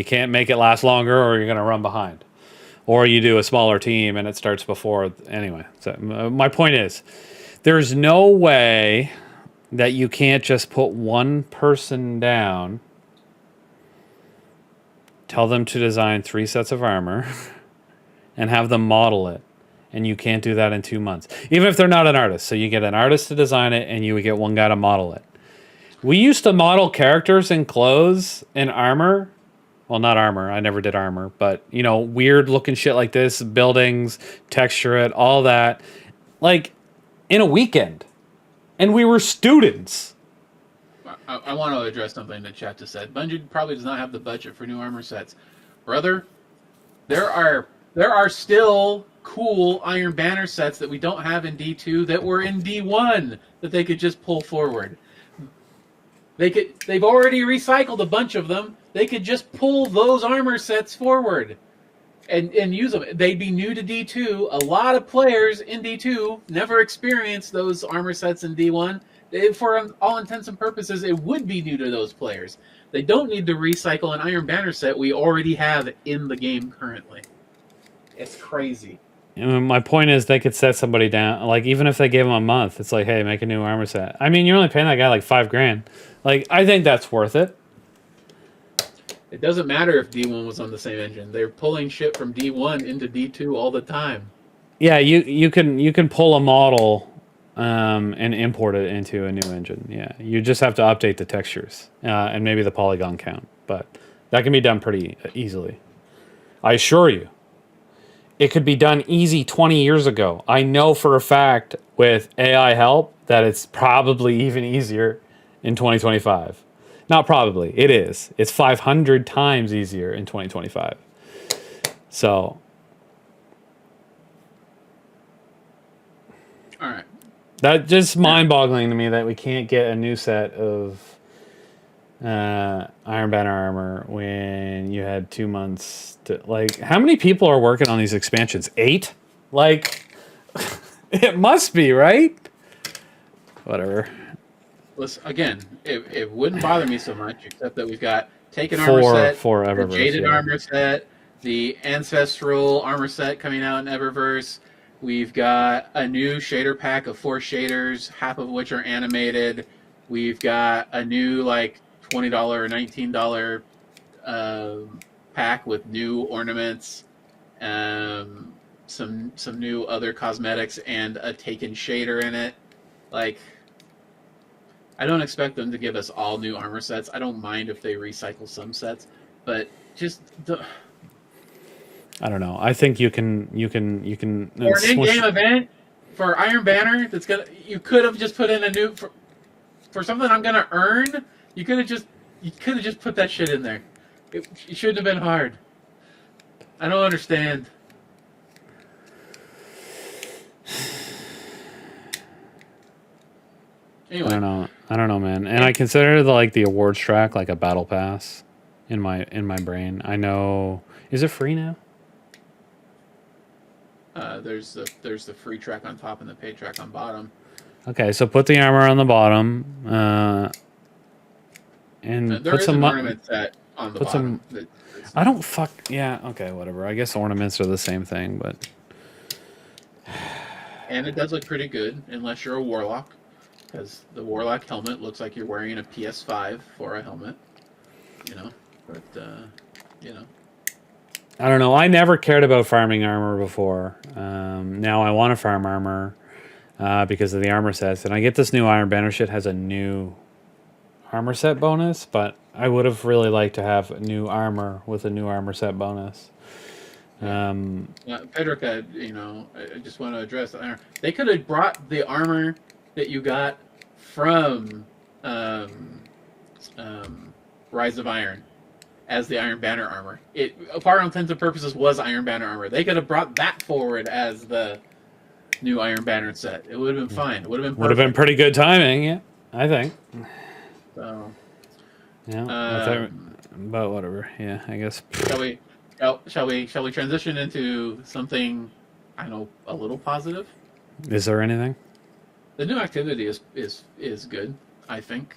can't make it last longer or you're going to run behind. Or you do a smaller team and it starts before. Anyway, so my point is, there's no way that you can't just put one person down, tell them to design 3 sets of armor, and have them model it. And you can't do that in 2 months. Even if they're not an artist. So you get an artist to design it and you would get one guy to model it. We used to model characters in clothes and armor. Well, not armor. I never did armor. But, you know, weird looking shit like this. Buildings, texture it, all that. Like, in a weekend. And we were students. I want to address something that chat just said. Bungie probably does not have the budget for new armor sets. Brother, there are still cool Iron Banner sets that we don't have in D2 that were in D1 that they could just pull forward. They've already recycled a bunch of them. They could just pull those armor sets forward and use them. They'd be new to D2. A lot of players in D2 never experienced those armor sets in D1. For all intents and purposes, it would be new to those players. They don't need to recycle an Iron Banner set we already have in the game currently. It's crazy. And my point is they could set somebody down. Like, even if they gave them a month, it's like, hey, make a new armor set. I mean, you're only paying that guy like $5,000. Like, I think that's worth it. It doesn't matter if D1 was on the same engine. They're pulling shit from D1 into D2 all the time. Yeah, you can pull a model and import it into a new engine. Yeah, you just have to update the textures and maybe the polygon count. But that can be done pretty easily. I assure you. It could be done easy 20 years ago. I know for a fact with AI help that it's probably even easier in 2025. Not probably, it is. It's 500 times easier in 2025. So. All right. That's just mind-boggling to me that we can't get a new set of Iron Banner armor when you had 2 months to, like, how many people are working on these expansions? 8? Like, it must be, right? Whatever. Listen, again, it wouldn't bother me so much, except that we've got Taken armor set, for the Eververse, Jaded yeah. armor set, the Ancestral armor set coming out in Eververse. We've got a new shader pack of 4 shaders, half of which are animated. We've got a new, like, $20 or $19 pack with new ornaments, some new other cosmetics, and a Taken shader in it. Like, I don't expect them to give us all new armor sets. I don't mind if they recycle some sets, but just I don't know. I think you can for an in-game event for Iron Banner that's gonna. You could have just put in a new for something I'm gonna earn. You could have just put that shit in there. It shouldn't have been hard. I don't understand. Anyway. I don't know, man. And I consider the awards track like a battle pass in my brain. I know. Is it free now? There's the free track on top and the paid track on bottom. Okay, so put the armor on the bottom, and There put is some an ornament set on the bottom. I don't fuck. Yeah. Okay. Whatever. I guess ornaments are the same thing, but. And it does look pretty good, unless you're a warlock, because the warlock helmet looks like you're wearing a PS5 for a helmet. You know, but you know. I don't know. I never cared about farming armor before. Now I want to farm armor because of the armor sets. And I get this new Iron Banner shit has a new armor set bonus, but I would have really liked to have new armor with a new armor set bonus. Pedrica, you know, I just want to address the armor. They could have brought the armor that you got from Rise of Iron as the Iron Banner armor. It, for all intents and purposes, was Iron Banner armor. They could have brought that forward as the new Iron Banner set. It would have been fine. It would have been perfect. Would have been pretty good timing, yeah, I think. So, yeah, but whatever. Yeah, I guess. Shall we transition into something, I don't know, a little positive? Is there anything? The new activity is good, I think,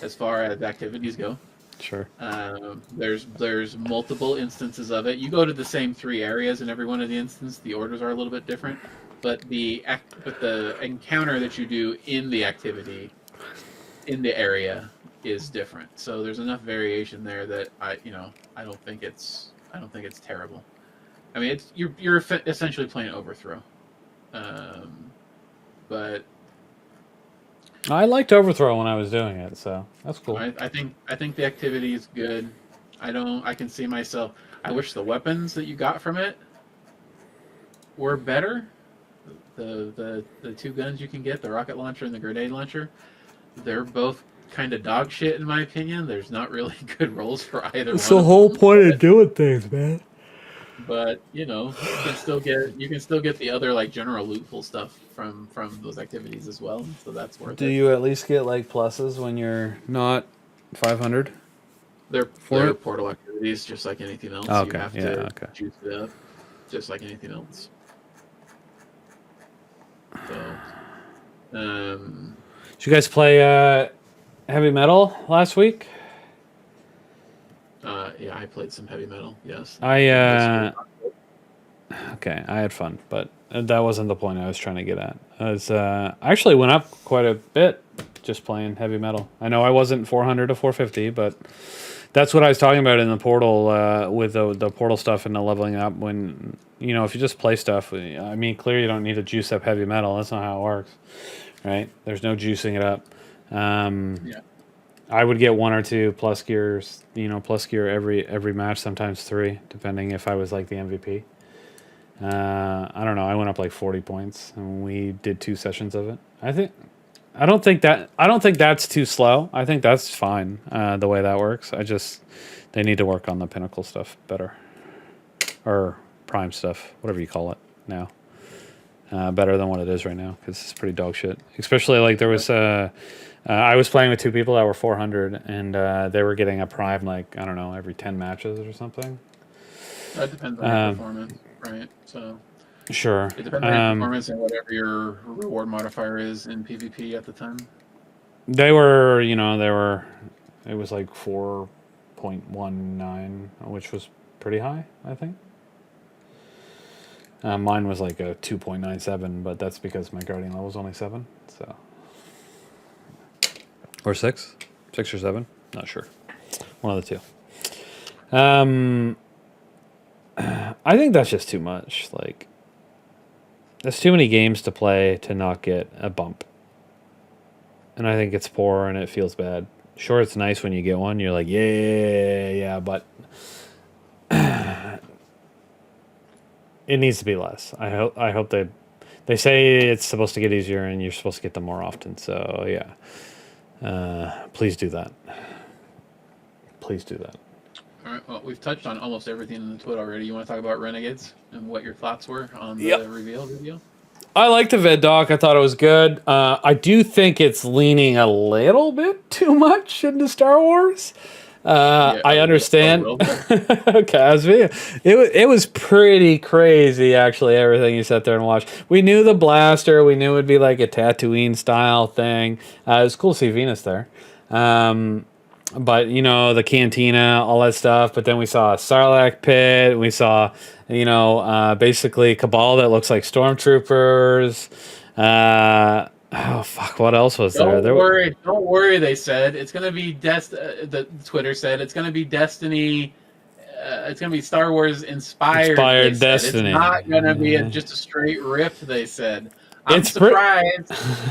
as far as activities go. Sure. There's multiple instances of it. You go to the same 3 areas in every one of the instances. The orders are a little bit different, but the encounter that you do in the activity, in the area, is different. So there's enough variation there that I don't think it's terrible. I mean, you're essentially playing Overthrow, but I liked Overthrow when I was doing it, so that's cool. I think the activity is good. I can see myself. I wish the weapons that you got from it were better. The two guns you can get, the rocket launcher and the grenade launcher, they're both kind of dog shit in my opinion. There's not really good rolls for either It's one. the whole point of doing things, man. But you can still get the other like general lootful stuff from those activities as well. So that's worth it. Do you at least get like pluses when you're not 500? They're portal activities, just like anything else. Okay. You have to juice it up, just like anything else. So, did you guys play heavy metal last week? yeah, I played some heavy metal. Yes. Okay, I had fun, but that wasn't the point I was trying to get at. I actually went up quite a bit just playing heavy metal. I know I wasn't 400 to 450, but that's what I was talking about in the portal with the portal stuff and the leveling up. When if you just play stuff, I mean, clearly you don't need to juice up heavy metal. That's not how it works, right? There's no juicing it up. Yeah. I would get 1 or 2 plus gears, plus gear every match, sometimes 3, depending if I was like the MVP. I don't know. I went up like 40 points, and we did 2 sessions of it. I don't think that's too slow. I think that's fine the way that works. They need to work on the pinnacle stuff better, or prime stuff, whatever you call it now. Better than what it is right now, because it's pretty dog shit. Especially like there was I was playing with 2 people that were 400, and they were getting a prime like, I don't know, every 10 matches or something. That depends on your performance, right? So sure, it depends on your performance and whatever your reward modifier is in PvP at the time. They were, it was like 4.19, which was pretty high, I think. Mine was like a 2.97, but that's because my guardian level was only 7, so. Or 6 or 7, not sure. One of the 2. I think that's just too much. Like, there's too many games to play to not get a bump, and I think it's poor and it feels bad. Sure, it's nice when you get one. You're like, yeah, but it needs to be less. I hope they say it's supposed to get easier and you're supposed to get them more often. So yeah. Please do that. Please do that. All right. Well, we've touched on almost everything in the Twit already. You want to talk about Renegades and what your thoughts were on the reveal video? I liked the VidDoc. I thought it was good. I do think it's leaning a little bit too much into Star Wars. I understand. Casby, it was pretty crazy, actually, everything you sat there and watched. We knew the blaster. We knew it would be like a Tatooine style thing. It was cool to see Venus there. But, the cantina, all that stuff. But then we saw a Sarlacc pit. We saw, basically Cabal that looks like stormtroopers. Oh fuck! What else was there? Don't worry. They said it's gonna be the Twitter said it's gonna be Destiny. It's gonna be Star Wars inspired. Destiny. It's not gonna be just a straight rip. They said. I'm surprised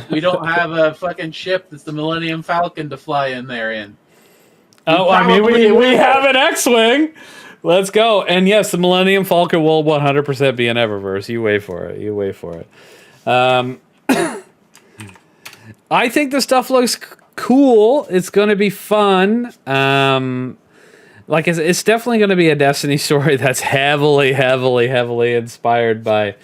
we don't have a fucking ship that's the Millennium Falcon to fly in there in. We have an X-wing. Let's go. And yes, the Millennium Falcon will 100% be an Eververse. You wait for it. I think the stuff looks cool. It's going to be fun. It's definitely going to be a Destiny story that's heavily inspired by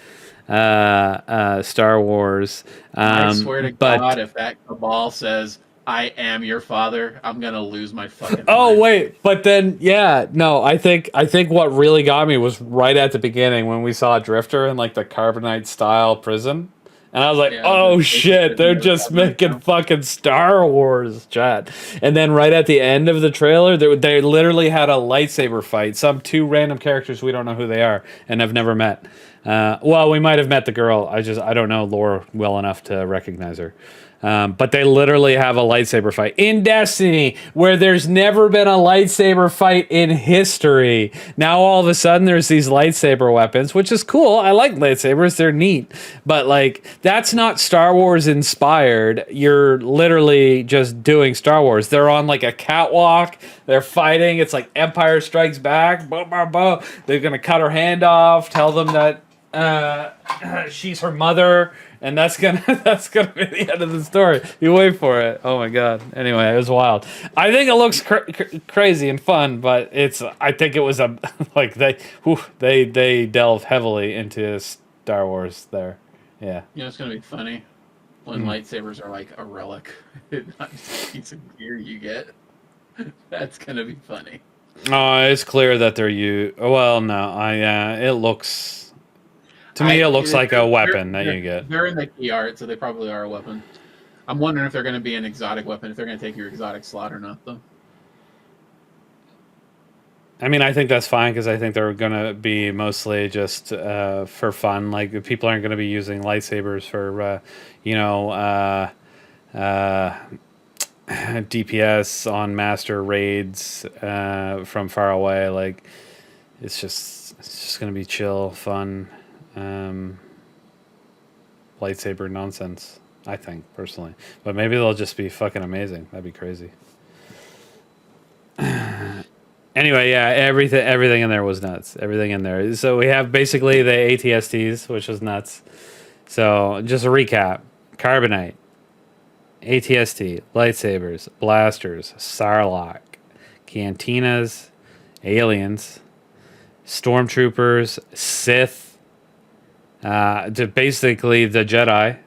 Star Wars. I swear to God, if that Cabal says, I am your father, I'm going to lose my fucking mind. Wait. But then, I think what really got me was right at the beginning when we saw Drifter in like the carbonite style prison. And I was like, shit, they're just making fucking Star Wars, chat. And then right at the end of the trailer, they literally had a lightsaber fight. Some 2 random characters, we don't know who they are and have never met. We might have met the girl. I don't know lore well enough to recognize her. But they literally have a lightsaber fight in Destiny, where there's never been a lightsaber fight in history. Now all of a sudden there's these lightsaber weapons, which is cool. I like lightsabers; they're neat. But like, that's not Star Wars inspired. You're literally just doing Star Wars. They're on like a catwalk. They're fighting. It's like Empire Strikes Back. Boom, boom, boom. They're gonna cut her hand off. Tell them that she's her mother. And that's gonna be the end of the story. You wait for it. Oh my god. Anyway, it was wild. I think it looks crazy and fun, but I think it was like they delve heavily into Star Wars there. Yeah. You know, it's gonna be funny when lightsabers are like a relic, not just a piece of gear you get. That's gonna be funny. It's clear that they're well, no, it looks. To me, it looks like a weapon that you get. They're in the key art, so they probably are a weapon. I'm wondering if they're going to be an exotic weapon, if they're going to take your exotic slot or not, though. I mean, I think that's fine, because I think they're going to be mostly just for fun. Like, people aren't going to be using lightsabers for, DPS on master raids from far away. Like, it's just going to be chill, fun. Lightsaber nonsense, I think, personally. But maybe they'll just be fucking amazing. That'd be crazy. Anyway, yeah, everything in there was nuts. Everything in there. So we have basically the ATSTs, which was nuts. So just a recap. Carbonite, ATST, lightsabers, blasters, Sarlacc, cantinas, aliens, stormtroopers, Sith, to basically the Jedi.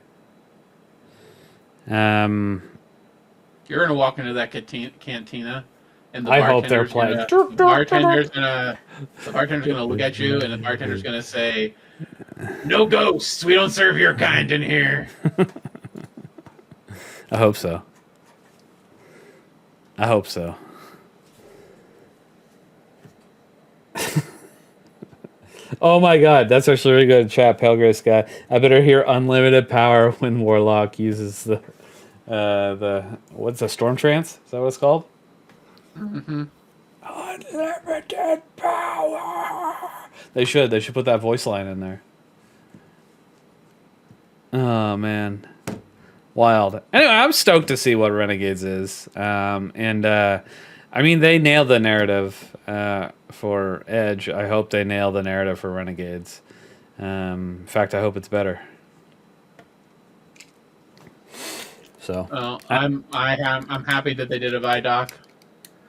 You're gonna walk into that cantina, and I hope they're playing. The bartender's gonna look at you, and the bartender's gonna say, "No ghosts. We don't serve your kind in here." I hope so. I hope so. Oh my god, that's actually really good chat, Pale Gray Sky. I better hear unlimited power when Warlock uses the what's the Storm Trance? Is that what it's called? Mm-hmm. Unlimited power. They should put that voice line in there. Oh man. Wild. Anyway, I'm stoked to see what Renegades is. I mean, they nailed the narrative for Edge. I hope they nail the narrative for Renegades. In fact, I hope it's better. So I'm happy that they did a VidDoc.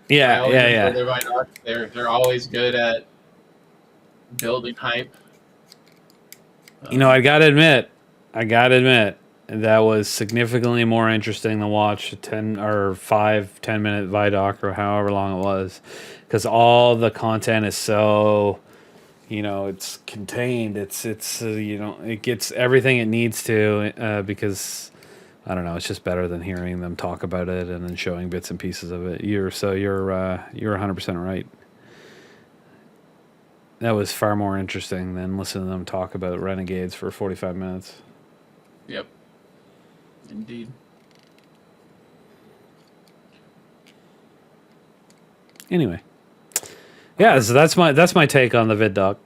Yeah. Their VidDoc. They're always good at building hype. I gotta admit, that was significantly more interesting to watch a 10 or 5-10 minute VidDoc or however long it was, because all the content is so, it's contained. It gets everything it needs to, because I don't know. It's just better than hearing them talk about it and then showing bits and pieces of it. You're 100% right. That was far more interesting than listening to them talk about Renegades for 45 minutes. Yep. Indeed. Anyway, yeah, so that's my take on the VidDoc.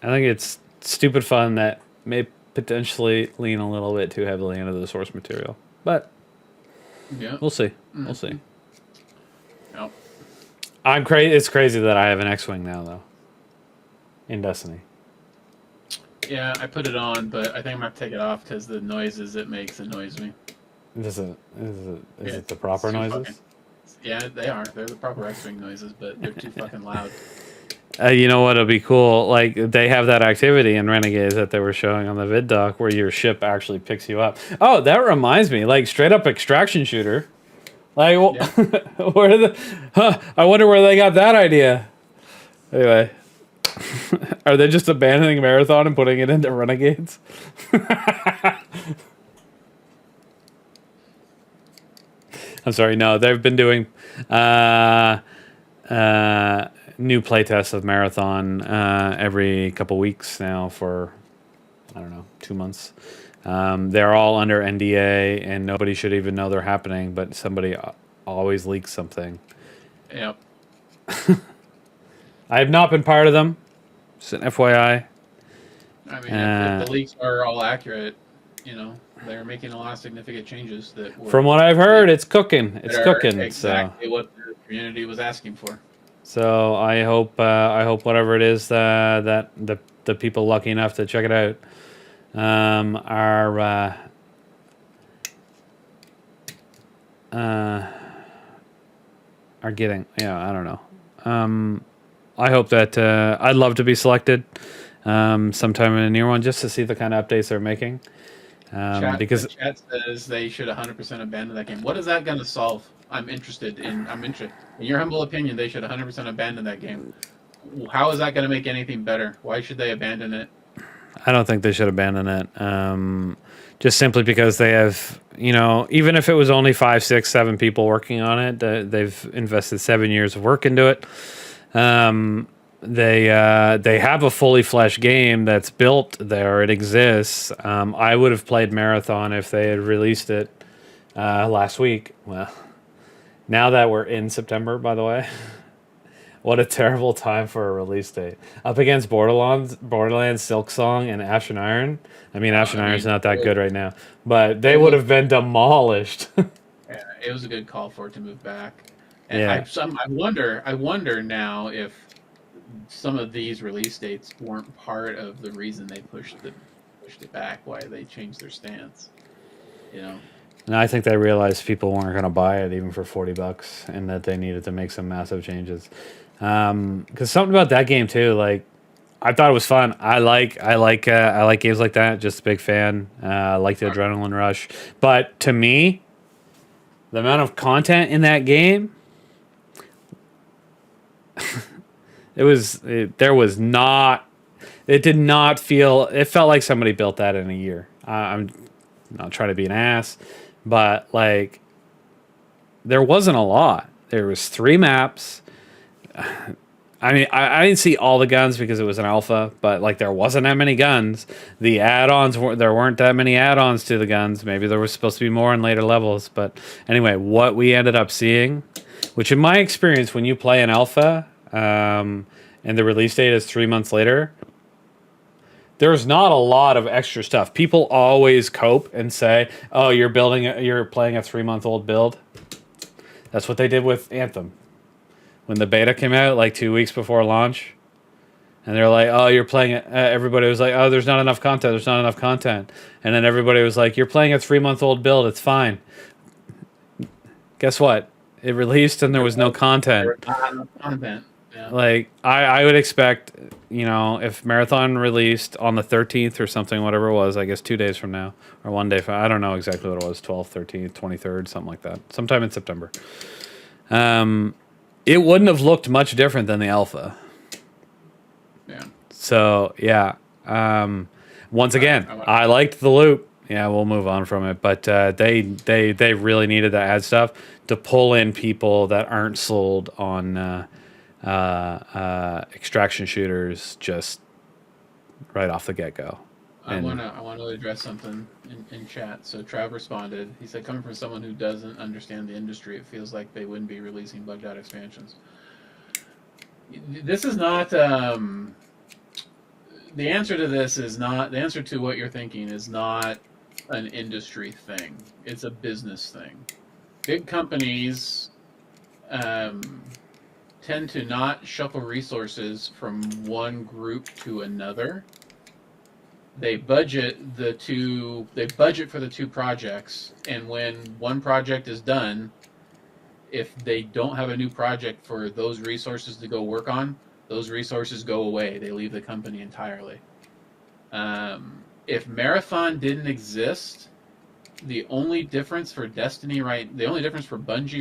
I think it's stupid fun that may potentially lean a little bit too heavily into the source material, but yeah, we'll see. Mm-hmm. We'll see. Yep. I'm crazy. It's crazy that I have an X-wing now, though, in Destiny. Yeah, I put it on, but I think I'm gonna have to take it off because the noises it makes annoys me. Is it the proper noises? Yeah, they are. They're the proper X-wing noises, but they're too fucking loud. You know what'll be cool? Like, they have that activity in Renegades that they were showing on the VidDoc where your ship actually picks you up. Oh, that reminds me, like, straight up extraction shooter. Like, yeah. I wonder where they got that idea. Anyway. Are they just abandoning Marathon and putting it into Renegades? I'm sorry, no, they've been doing new playtests of Marathon every couple weeks now for, I don't know, 2 months. They're all under NDA, and nobody should even know they're happening, but somebody always leaks something. Yep. I have not been part of them. Just an FYI. I mean, if the leaks are all accurate, they're making a lot of significant changes that were, from what I've heard, it's cooking. It's cooking. Exactly what the community was asking for. So I hope whatever it is that the people lucky enough to check it out are getting. Yeah, I don't know. I hope that I'd love to be selected sometime in a near one just to see the kind of updates they're making. Because the chat says they should 100% abandon that game. What is that going to solve? I'm interested. In your humble opinion, they should 100% abandon that game. How is that going to make anything better? Why should they abandon it? I don't think they should abandon it. Just simply because they have, even if it was only 5, 6, 7 people working on it, they've invested 7 years of work into it. They have a fully fleshed game that's built there. It exists. I would have played Marathon if they had released it last week. Well, now that we're in September, by the way, what a terrible time for a release date. Up against Borderlands, Silksong, and Ashen Iron. I mean, Ashen Iron's not that good right now, but they would have been demolished. Yeah, it was a good call for it to move back. And yeah. I wonder now if some of these release dates weren't part of the reason they pushed it back, why they changed their stance. And I think they realized people weren't going to buy it even for $40, and that they needed to make some massive changes. Because something about that game too, like I thought it was fun. I like games like that. Just a big fan. I like the adrenaline rush. But to me, the amount of content in that game, it did not feel. It felt like somebody built that in a year. I'm not trying to be an ass, but like there wasn't a lot. There was 3 maps. I mean, I didn't see all the guns because it was an alpha, but like there wasn't that many guns. The add-ons there weren't that many add-ons to the guns. Maybe there was supposed to be more in later levels, but anyway, what we ended up seeing, which in my experience, when you play an alpha and the release date is 3 months later, there's not a lot of extra stuff. People always cope and say, "Oh, you're playing a 3-month-old build." That's what they did with Anthem. When the beta came out, like 2 weeks before launch, and they're like, "Oh, you're playing it." Everybody was like, "Oh, there's not enough content. There's not enough content." And then everybody was like, "You're playing a 3-month-old build. It's fine." Guess what? It released and there was no content. Yeah. Like I would expect, if Marathon released on the 13th or something, whatever it was, I guess 2 days from now or 1 day from, I don't know exactly what it was, 12th, 13th, 23rd, something like that, sometime in September. It wouldn't have looked much different than the alpha. Yeah. So yeah. Once again, I liked the loop. Yeah, we'll move on from it. But they really needed to add stuff to pull in people that aren't sold on extraction shooters just right off the get-go. I want to address something in chat. So Trav responded. He said, "Coming from someone who doesn't understand the industry, it feels like they wouldn't be releasing bugged out expansions." This is not the answer to this is not the answer to what you're thinking is not an industry thing. It's a business thing. Big companies tend to not shuffle resources from one group to another. They budget for the 2 projects, and when one project is done, if they don't have a new project for those resources to go work on, those resources go away. They leave the company entirely. If Marathon didn't exist, the only difference for Bungie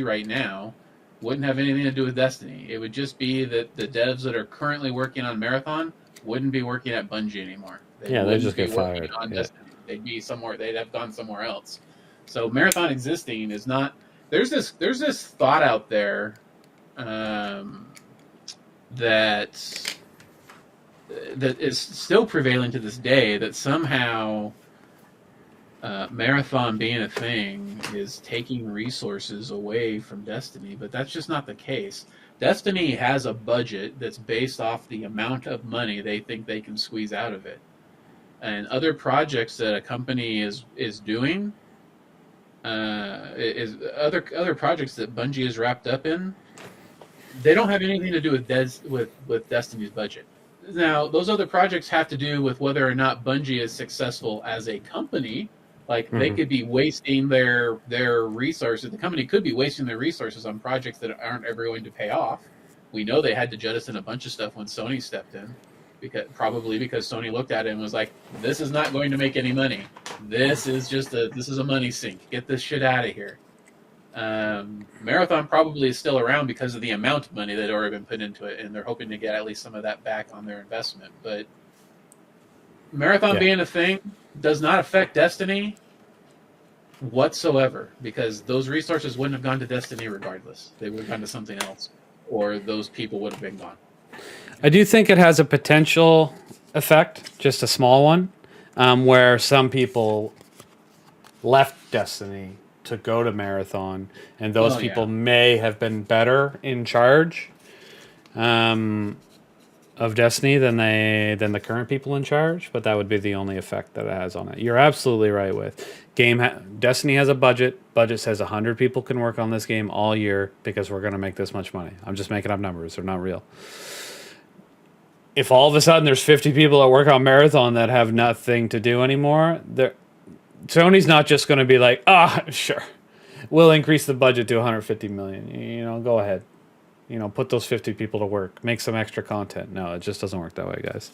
right now wouldn't have anything to do with Destiny. It would just be that the devs that are currently working on Marathon wouldn't be working at Bungie anymore. They'd just get fired. Yeah. They'd be somewhere. They'd have gone somewhere else. So Marathon existing is not. There's this thought out there that is still prevailing to this day that somehow Marathon being a thing is taking resources away from Destiny, but that's just not the case. Destiny has a budget that's based off the amount of money they think they can squeeze out of it. And other projects that a company is doing, is other projects that Bungie is wrapped up in, they don't have anything to do with Destiny's budget. Now, those other projects have to do with whether or not Bungie is successful as a company. Like, they could be wasting their resources. The company could be wasting their resources on projects that aren't ever going to pay off. We know they had to jettison a bunch of stuff when Sony stepped in, probably because Sony looked at it and was like, "This is not going to make any money. This is a money sink. Get this shit out of here." Marathon probably is still around because of the amount of money that had already been put into it, and they're hoping to get at least some of that back on their investment. But Marathon being a thing does not affect Destiny whatsoever, because those resources wouldn't have gone to Destiny regardless. They would have gone to something else, or those people would have been gone. I do think it has a potential effect, just a small one, where some people left Destiny to go to Marathon, and those people may have been better in charge of Destiny than the current people in charge, but that would be the only effect that it has on it. You're absolutely right with Destiny has a budget. Budget says 100 people can work on this game all year because we're going to make this much money. I'm just making up numbers; they're not real. If all of a sudden there's 50 people that work on Marathon that have nothing to do anymore, Sony's not just going to be like, sure, we'll increase the budget to 150 million. Go ahead. Put those 50 people to work. Make some extra content. No, it just doesn't work that way, guys.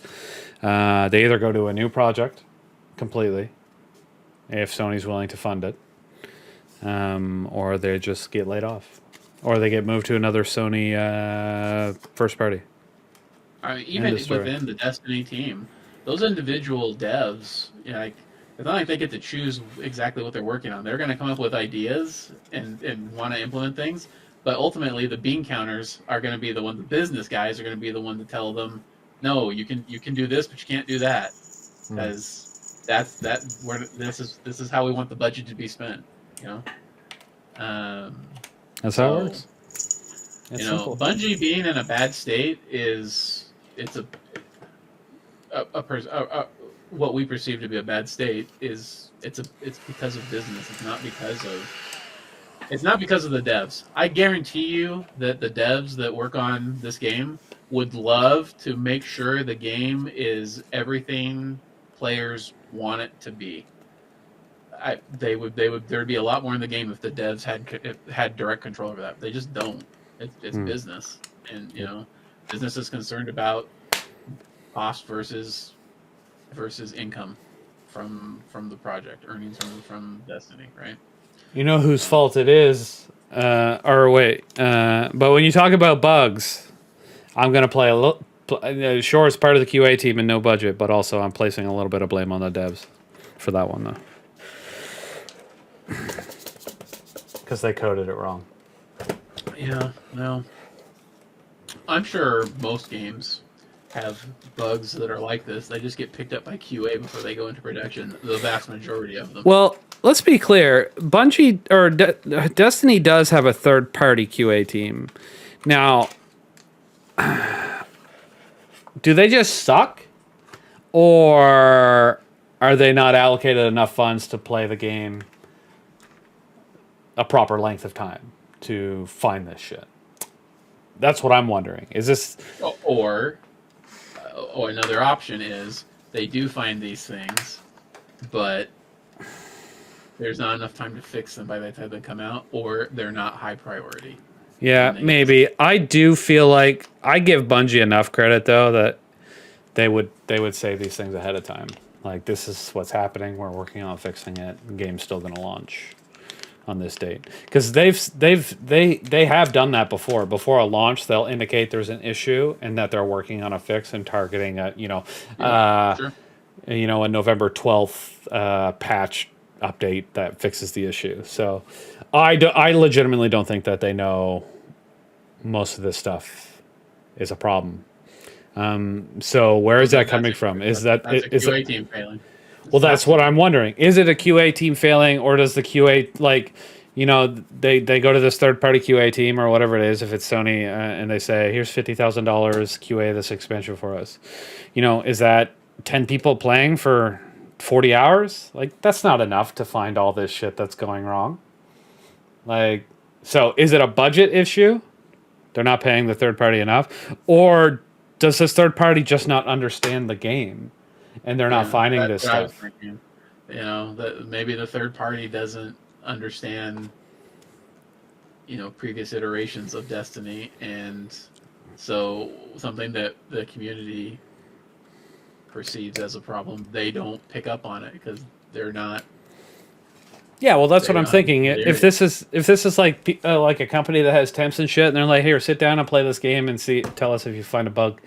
They either go to a new project completely, if Sony's willing to fund it, or they just get laid off. Or they get moved to another Sony first party. Even within the Destiny team, those individual devs, it's not like they get to choose exactly what they're working on. They're going to come up with ideas and want to implement things, but ultimately the bean counters are going to be the one. The business guys are going to be the one to tell them, no, you can do this, but you can't do that, because this is how we want the budget to be spent. That's how it works. It's simple. Bungie being in a bad state what we perceive to be a bad state it's because of business. It's not because of the devs. I guarantee you that the devs that work on this game would love to make sure the game is everything players want it to be. There'd be a lot more in the game if the devs had direct control over that. They just don't. It's business, and business is concerned about cost versus income from the project, earnings from Destiny, right? You know whose fault it is, but when you talk about bugs, I'm going to play a little. Sure, it's part of the QA team and no budget, but also I'm placing a little bit of blame on the devs for that one, though, because they coded it wrong. Yeah, well, I'm sure most games have bugs that are like this. They just get picked up by QA before they go into production, the vast majority of them. Well, let's be clear. Bungie, or Destiny does have a third-party QA team. Now, do they just suck? Or are they not allocated enough funds to play the game a proper length of time to find this shit? That's what I'm wondering. Is this... Or another option is they do find these things, but there's not enough time to fix them by the time they come out, or they're not high priority. Yeah, maybe. I do feel like I give Bungie enough credit, though, that they would say these things ahead of time. Like, this is what's happening. We're working on fixing it. The game's still going to launch on this date, because they have done that before. Before a launch, they'll indicate there's an issue and that they're working on a fix and targeting a a November 12th patch update that fixes the issue. So I legitimately don't think that they know most of this stuff is a problem. So where is that coming from? Is that QA team failing? Well, that's what I'm wondering. Is it a QA team failing, or does the QA, like, you know, they go to this third-party QA team or whatever it is, if it's Sony, and they say, here's $50,000 QA this expansion for us. You know, is that 10 people playing for 40 hours? Like, that's not enough to find all this shit that's going wrong. Like, so is it a budget issue? They're not paying the third party enough? Or does this third party just not understand the game and they're not finding this stuff? You know, that maybe the third party doesn't understand, you know, previous iterations of Destiny, and so something that the community perceives as a problem, they don't pick up on it because they're not. Yeah, well, that's what I'm thinking. If this is like a company that has temps and shit, and they're like, "Here, sit down and play this game and tell us if you find a bug."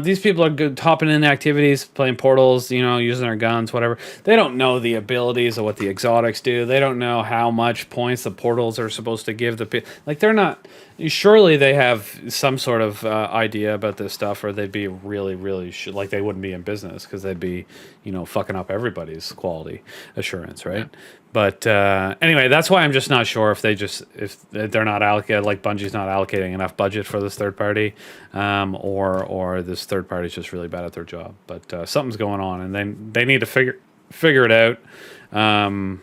These people are good, hopping in activities, playing portals, you know, using their guns, whatever. They don't know the abilities of what the exotics do. They don't know how much points the portals are supposed to give the people. Like, they're not. Surely they have some sort of idea about this stuff, or they'd be really, really like they wouldn't be in business because they'd be, you know, fucking up everybody's quality assurance, right? Yeah. But anyway, that's why I'm just not sure if they're not allocated, like Bungie's not allocating enough budget for this third party, or this third party is just really bad at their job. But something's going on, and they need to figure it out and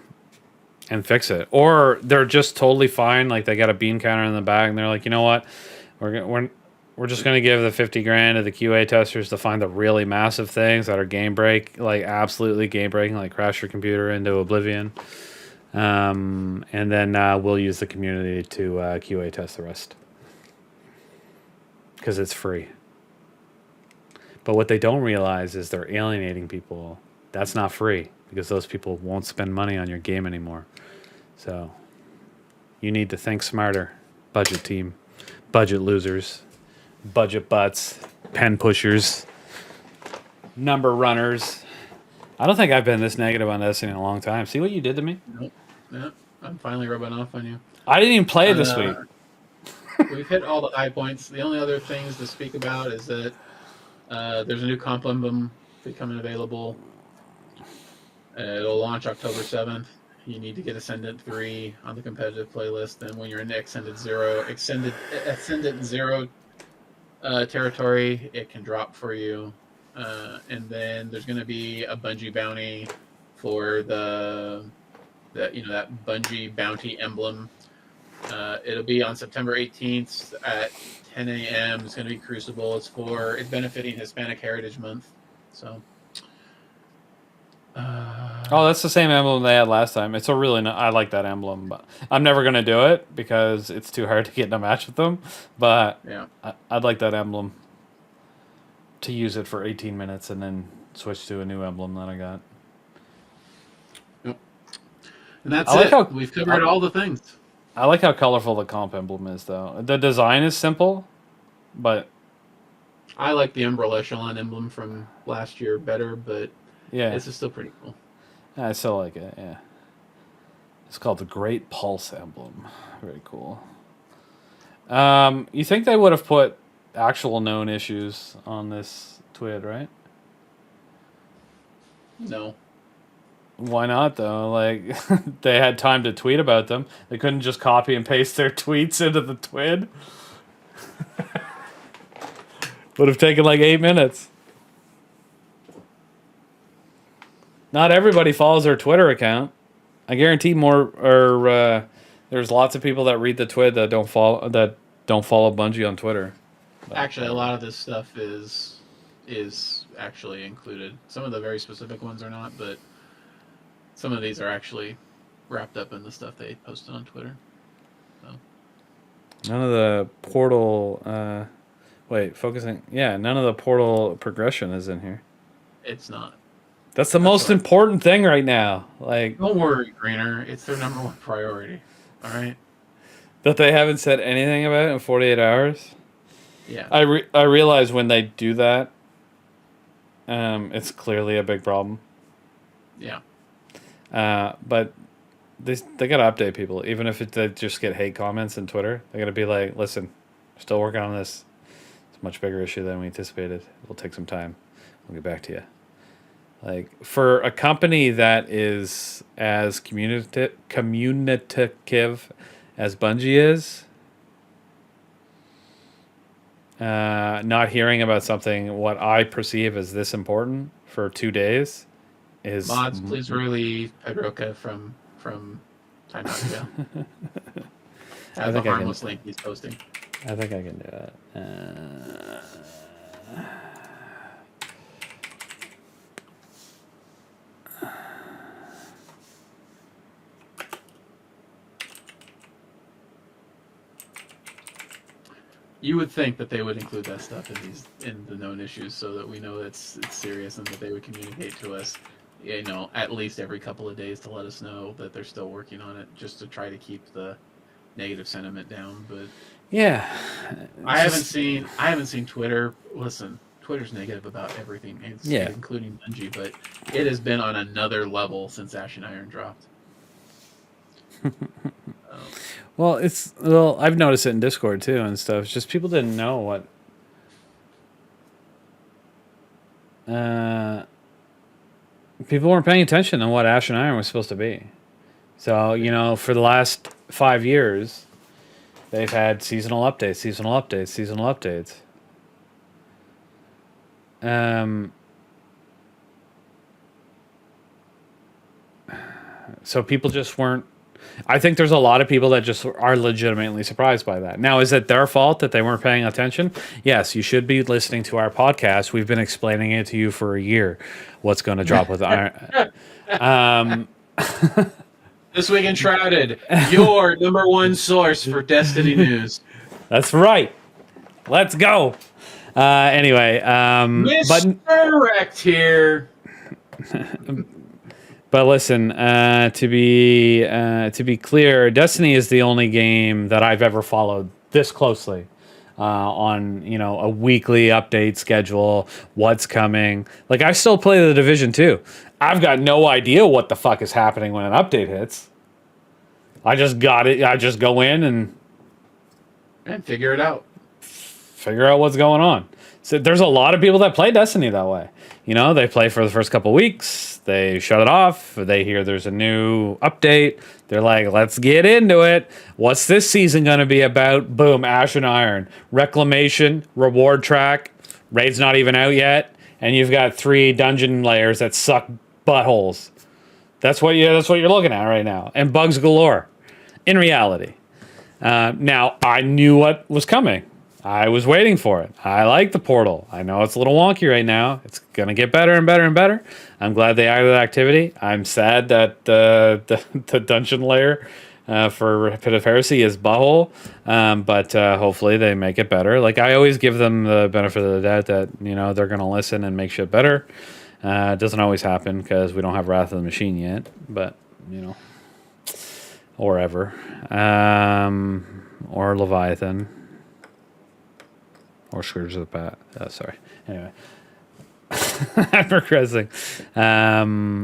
fix it, or they're just totally fine. Like, they got a bean counter in the bag, and they're like, you know what, we're just going to give the $50,000 to the QA testers to find the really massive things that are like absolutely game breaking, like crash your computer into oblivion. And then we'll use the community to QA test the rest. Because it's free. But what they don't realize is they're alienating people. That's not free, because those people won't spend money on your game anymore. So you need to think smarter, budget team, budget losers. Budget butts, pen pushers, number runners. I don't think I've been this negative on Destiny in a long time. See what you did to me? Nope. Yeah, I'm finally rubbing off on you. I didn't even play this week. We've hit all the high points. The only other things to speak about is that there's a new comp emblem becoming available. It'll launch October 7th. You need to get Ascendant 3 on the competitive playlist, and when you're in the Ascendant 0 territory, it can drop for you, and then there's going to be a Bungie bounty for that Bungie bounty emblem. It'll be on September 18th at 10 a.m. It's going to be Crucible. It's benefiting Hispanic Heritage Month. So. Oh, that's the same emblem they had last time. It's I like that emblem, but I'm never gonna do it because it's too hard to get in a match with them. But yeah, I'd like that emblem to use it for 18 minutes and then switch to a new emblem that I got. Yep. And that's it. We've covered all the things. I like how colorful the comp emblem is, though. The design is simple, but I like the Umbrella Echelon emblem from last year better, but yeah, this is still pretty cool. I still like it, yeah. It's called the Great Pulse emblem. Very cool. You think they would have put actual known issues on this TWID, right? No. Why not, though? Like, they had time to tweet about them. They couldn't just copy and paste their tweets into the TWID. Would have taken like 8 minutes. Not everybody follows their Twitter account. I guarantee there's lots of people that read the TWID that don't follow Bungie on Twitter. Actually, a lot of this stuff is actually included. Some of the very specific ones are not, but some of these are actually wrapped up in the stuff they posted on Twitter. So. None of the portal. None of the portal progression is in here. It's not. That's the most important thing right now. Like, don't worry, Greener. It's their number one priority. All right. That they haven't said anything about it in 48 hours. Yeah. I realize when they do that, it's clearly a big problem. Yeah. But they gotta update people, even if they just get hate comments in Twitter. They gotta be like, listen, we're still working on this. It's a much bigger issue than we anticipated. It'll take some time. We'll get back to you. Like, for a company that is as communicative as Bungie is, not hearing about something what I perceive as this important for 2 days is... Mods, please relieve Pedroca from timeout jail. As a harmless link he's posting. I think I can do it. You would think that they would include that stuff in the known issues, so that we know it's serious, and that they would communicate to us, at least every couple of days to let us know that they're still working on it, just to try to keep the negative sentiment down. But yeah, I haven't seen Twitter. Listen, Twitter's negative about everything, including Bungie, but it has been on another level since Ashen Iron dropped. Well, I've noticed it in Discord too and stuff. It's just people didn't know what people weren't paying attention to what Ashen Iron was supposed to be. So, for the last 5 years, they've had seasonal updates. So people just weren't... I think there's a lot of people that just are legitimately surprised by that. Now, is it their fault that they weren't paying attention? Yes, you should be listening to our podcast. We've been explaining it to you for a year, what's going to drop with Iron. This Week in Shrouded, your number one source for Destiny news. That's right. Let's go. Anyway, Mr. Wrecked here. But listen, to be clear, Destiny is the only game that I've ever followed this closely on a weekly update schedule. What's coming? Like, I still play the Division 2. I've got no idea what the fuck is happening when an update hits. I just got it. I just go in and figure it out. Figure out what's going on. So there's a lot of people that play Destiny that way. They play for the first couple weeks, they shut it off, they hear there's a new update, they're like, let's get into it. What's this season going to be about? Boom, Ashen Iron, Reclamation, reward track, raid's not even out yet, and you've got 3 dungeon layers that suck buttholes. That's what you're looking at right now, and bugs galore. In reality, now I knew what was coming. I was waiting for it. I like the portal. I know it's a little wonky right now. It's going to get better and better and better. I'm glad they added activity. I'm sad that the dungeon layer for Pit of Heresy is butthole. But hopefully they make it better. Like, I always give them the benefit of the doubt that, they're going to listen and make shit better. It doesn't always happen because we don't have Wrath of the Machine yet. But, or ever. Or Leviathan. Or Scourge of the Bat. Sorry. Anyway. I'm progressing. I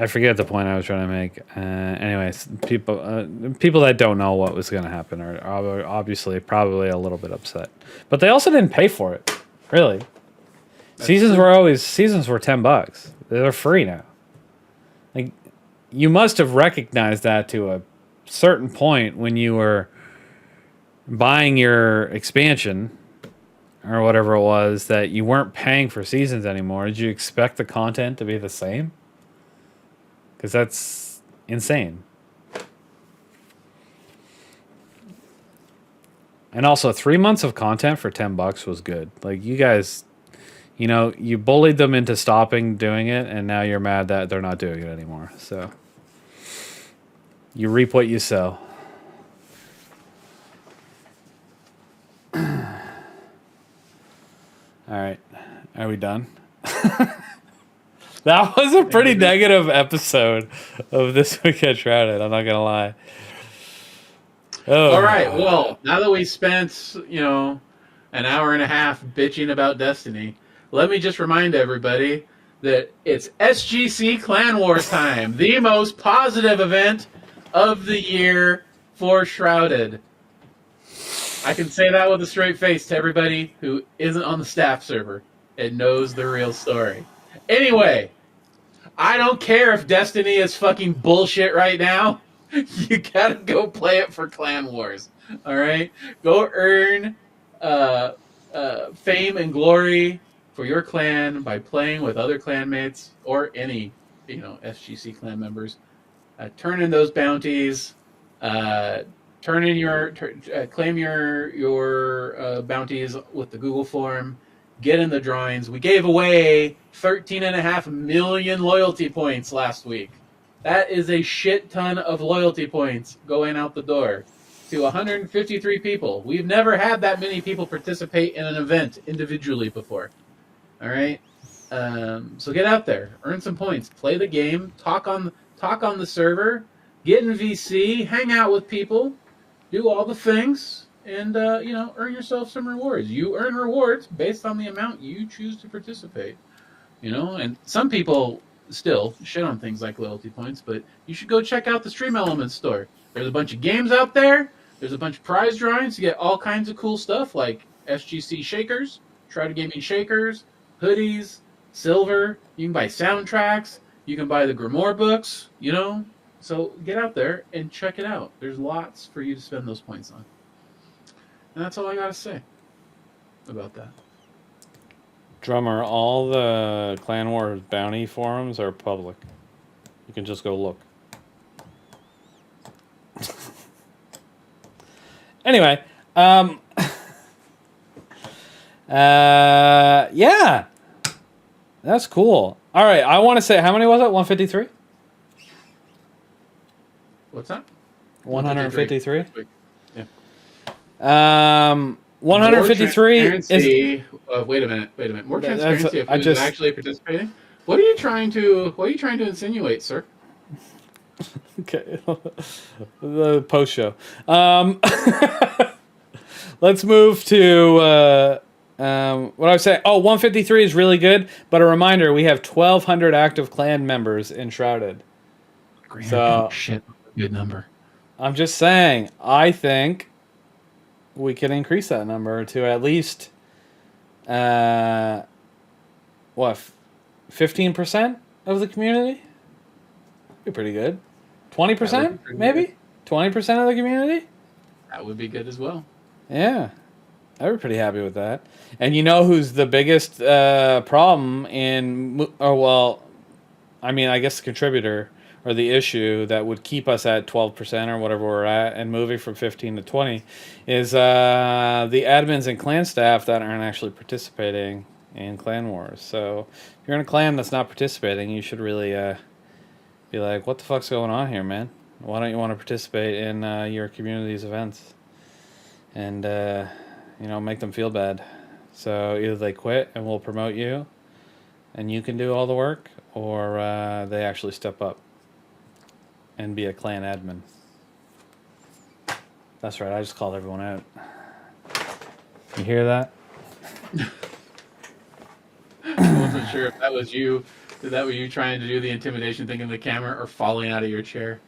forget the point I was trying to make. Anyways, people that don't know what was going to happen are obviously probably a little bit upset. But they also didn't pay for it. Really. Seasons were $10. They're free now. Like, you must have recognized that to a certain point when you were buying your expansion or whatever it was, that you weren't paying for seasons anymore. Did you expect the content to be the same? Because that's insane. And also, 3 months of content for $10 was good. Like, you guys, you bullied them into stopping doing it, and now you're mad that they're not doing it anymore. So, you reap what you sow. All right. Are we done? That was a pretty negative episode of This Week at Shrouded. I'm not going to lie. Oh. All right. Well, now that we spent, an hour and a half bitching about Destiny, let me just remind everybody that it's SGC Clan Wars time, the most positive event of the year for Shrouded. I can say that with a straight face to everybody who isn't on the staff server and knows the real story. Anyway, I don't care if Destiny is fucking bullshit right now. You gotta go play it for Clan Wars. All right, go earn fame and glory for your clan by playing with other clanmates or any SGC clan members. Turn in those bounties. Turn in claim your bounties with the Google form. Get in the drawings. We gave away 13.5 million loyalty points last week. That is a shit ton of loyalty points going out the door to 153 people. We've never had that many people participate in an event individually before. All right, so get out there, earn some points, play the game, talk on the server, get in VC, hang out with people, do all the things, and earn yourself some rewards. You earn rewards based on the amount you choose to participate. And some people still shit on things like loyalty points, but you should go check out the Stream Elements store. There's a bunch of games out there. There's a bunch of prize drawings. You get all kinds of cool stuff like SGC shakers, Shrouded Gaming shakers, hoodies, silver. You can buy soundtracks. You can buy the Grimoire books, So get out there and check it out. There's lots for you to spend those points on. And that's all I got to say about that. Drummer, all the Clan Wars bounty forums are public. You can just go look. Anyway, yeah, that's cool. All right, I want to say, how many was it? 153? What's that? 153? Yeah. 153 is... wait a minute. More transparency if who's actually participating. What are you trying to insinuate, sir? Okay. The post show. Let's move to what I was saying. Oh, 153 is really good, but a reminder, we have 1,200 active clan members in Shrouded. So, shit, good number. I'm just saying, I think we can increase that number to at least 15% of the community? Be pretty good. 20%, maybe? 20% of the community? That would be good as well. Yeah. I was pretty happy with that. And you know who's the biggest problem I guess the contributor or the issue that would keep us at 12% or whatever we're at and moving from 15 to 20 is the admins and clan staff that aren't actually participating in Clan Wars. So if you're in a clan that's not participating, you should really be like, what the fuck's going on here, man? Why don't you want to participate in your community's events? And, make them feel bad. So either they quit and we'll promote you and you can do all the work, or they actually step up and be a clan admin. That's right, I just called everyone out. You hear that? I wasn't sure if that was you. If that was you trying to do the intimidation thing in the camera or falling out of your chair.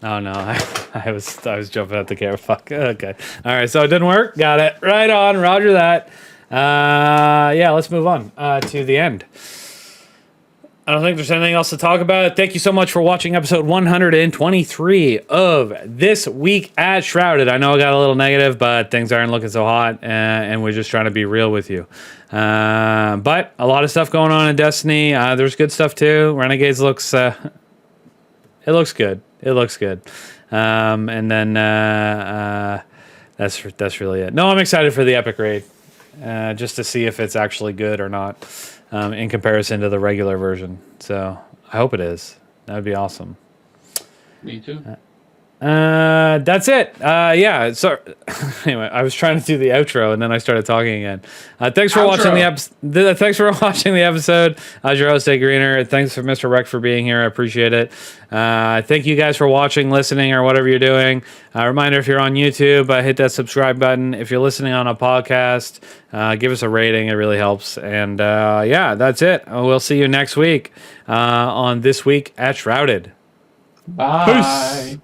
Oh no, I was jumping at the camera. Fuck. Okay. All right, so it didn't work. Got it. Right on. Roger that. Yeah, let's move on to the end. I don't think there's anything else to talk about. Thank you so much for watching episode 123 of This Week at Shrouded. I know I got a little negative, but things aren't looking so hot, and we're just trying to be real with you. But a lot of stuff going on in Destiny. There's good stuff too. Renegades looks... it looks good. It looks good. And then that's really it. No, I'm excited for the Epic Raid. Just to see if it's actually good or not. In comparison to the regular version. So I hope it is. That would be awesome. Me too. That's it. Yeah. So anyway, I was trying to do the outro and then I started talking again. Thanks for watching the episode. Thanks for watching the episode. I was your host, Ed Greener. Thanks for Mr. Rec for being here. I appreciate it. Thank you guys for watching, listening, or whatever you're doing. Reminder, if you're on YouTube, hit that subscribe button. If you're listening on a podcast, give us a rating. It really helps. And yeah, that's it. We'll see you next week on This Week at Shrouded. Bye. Peace.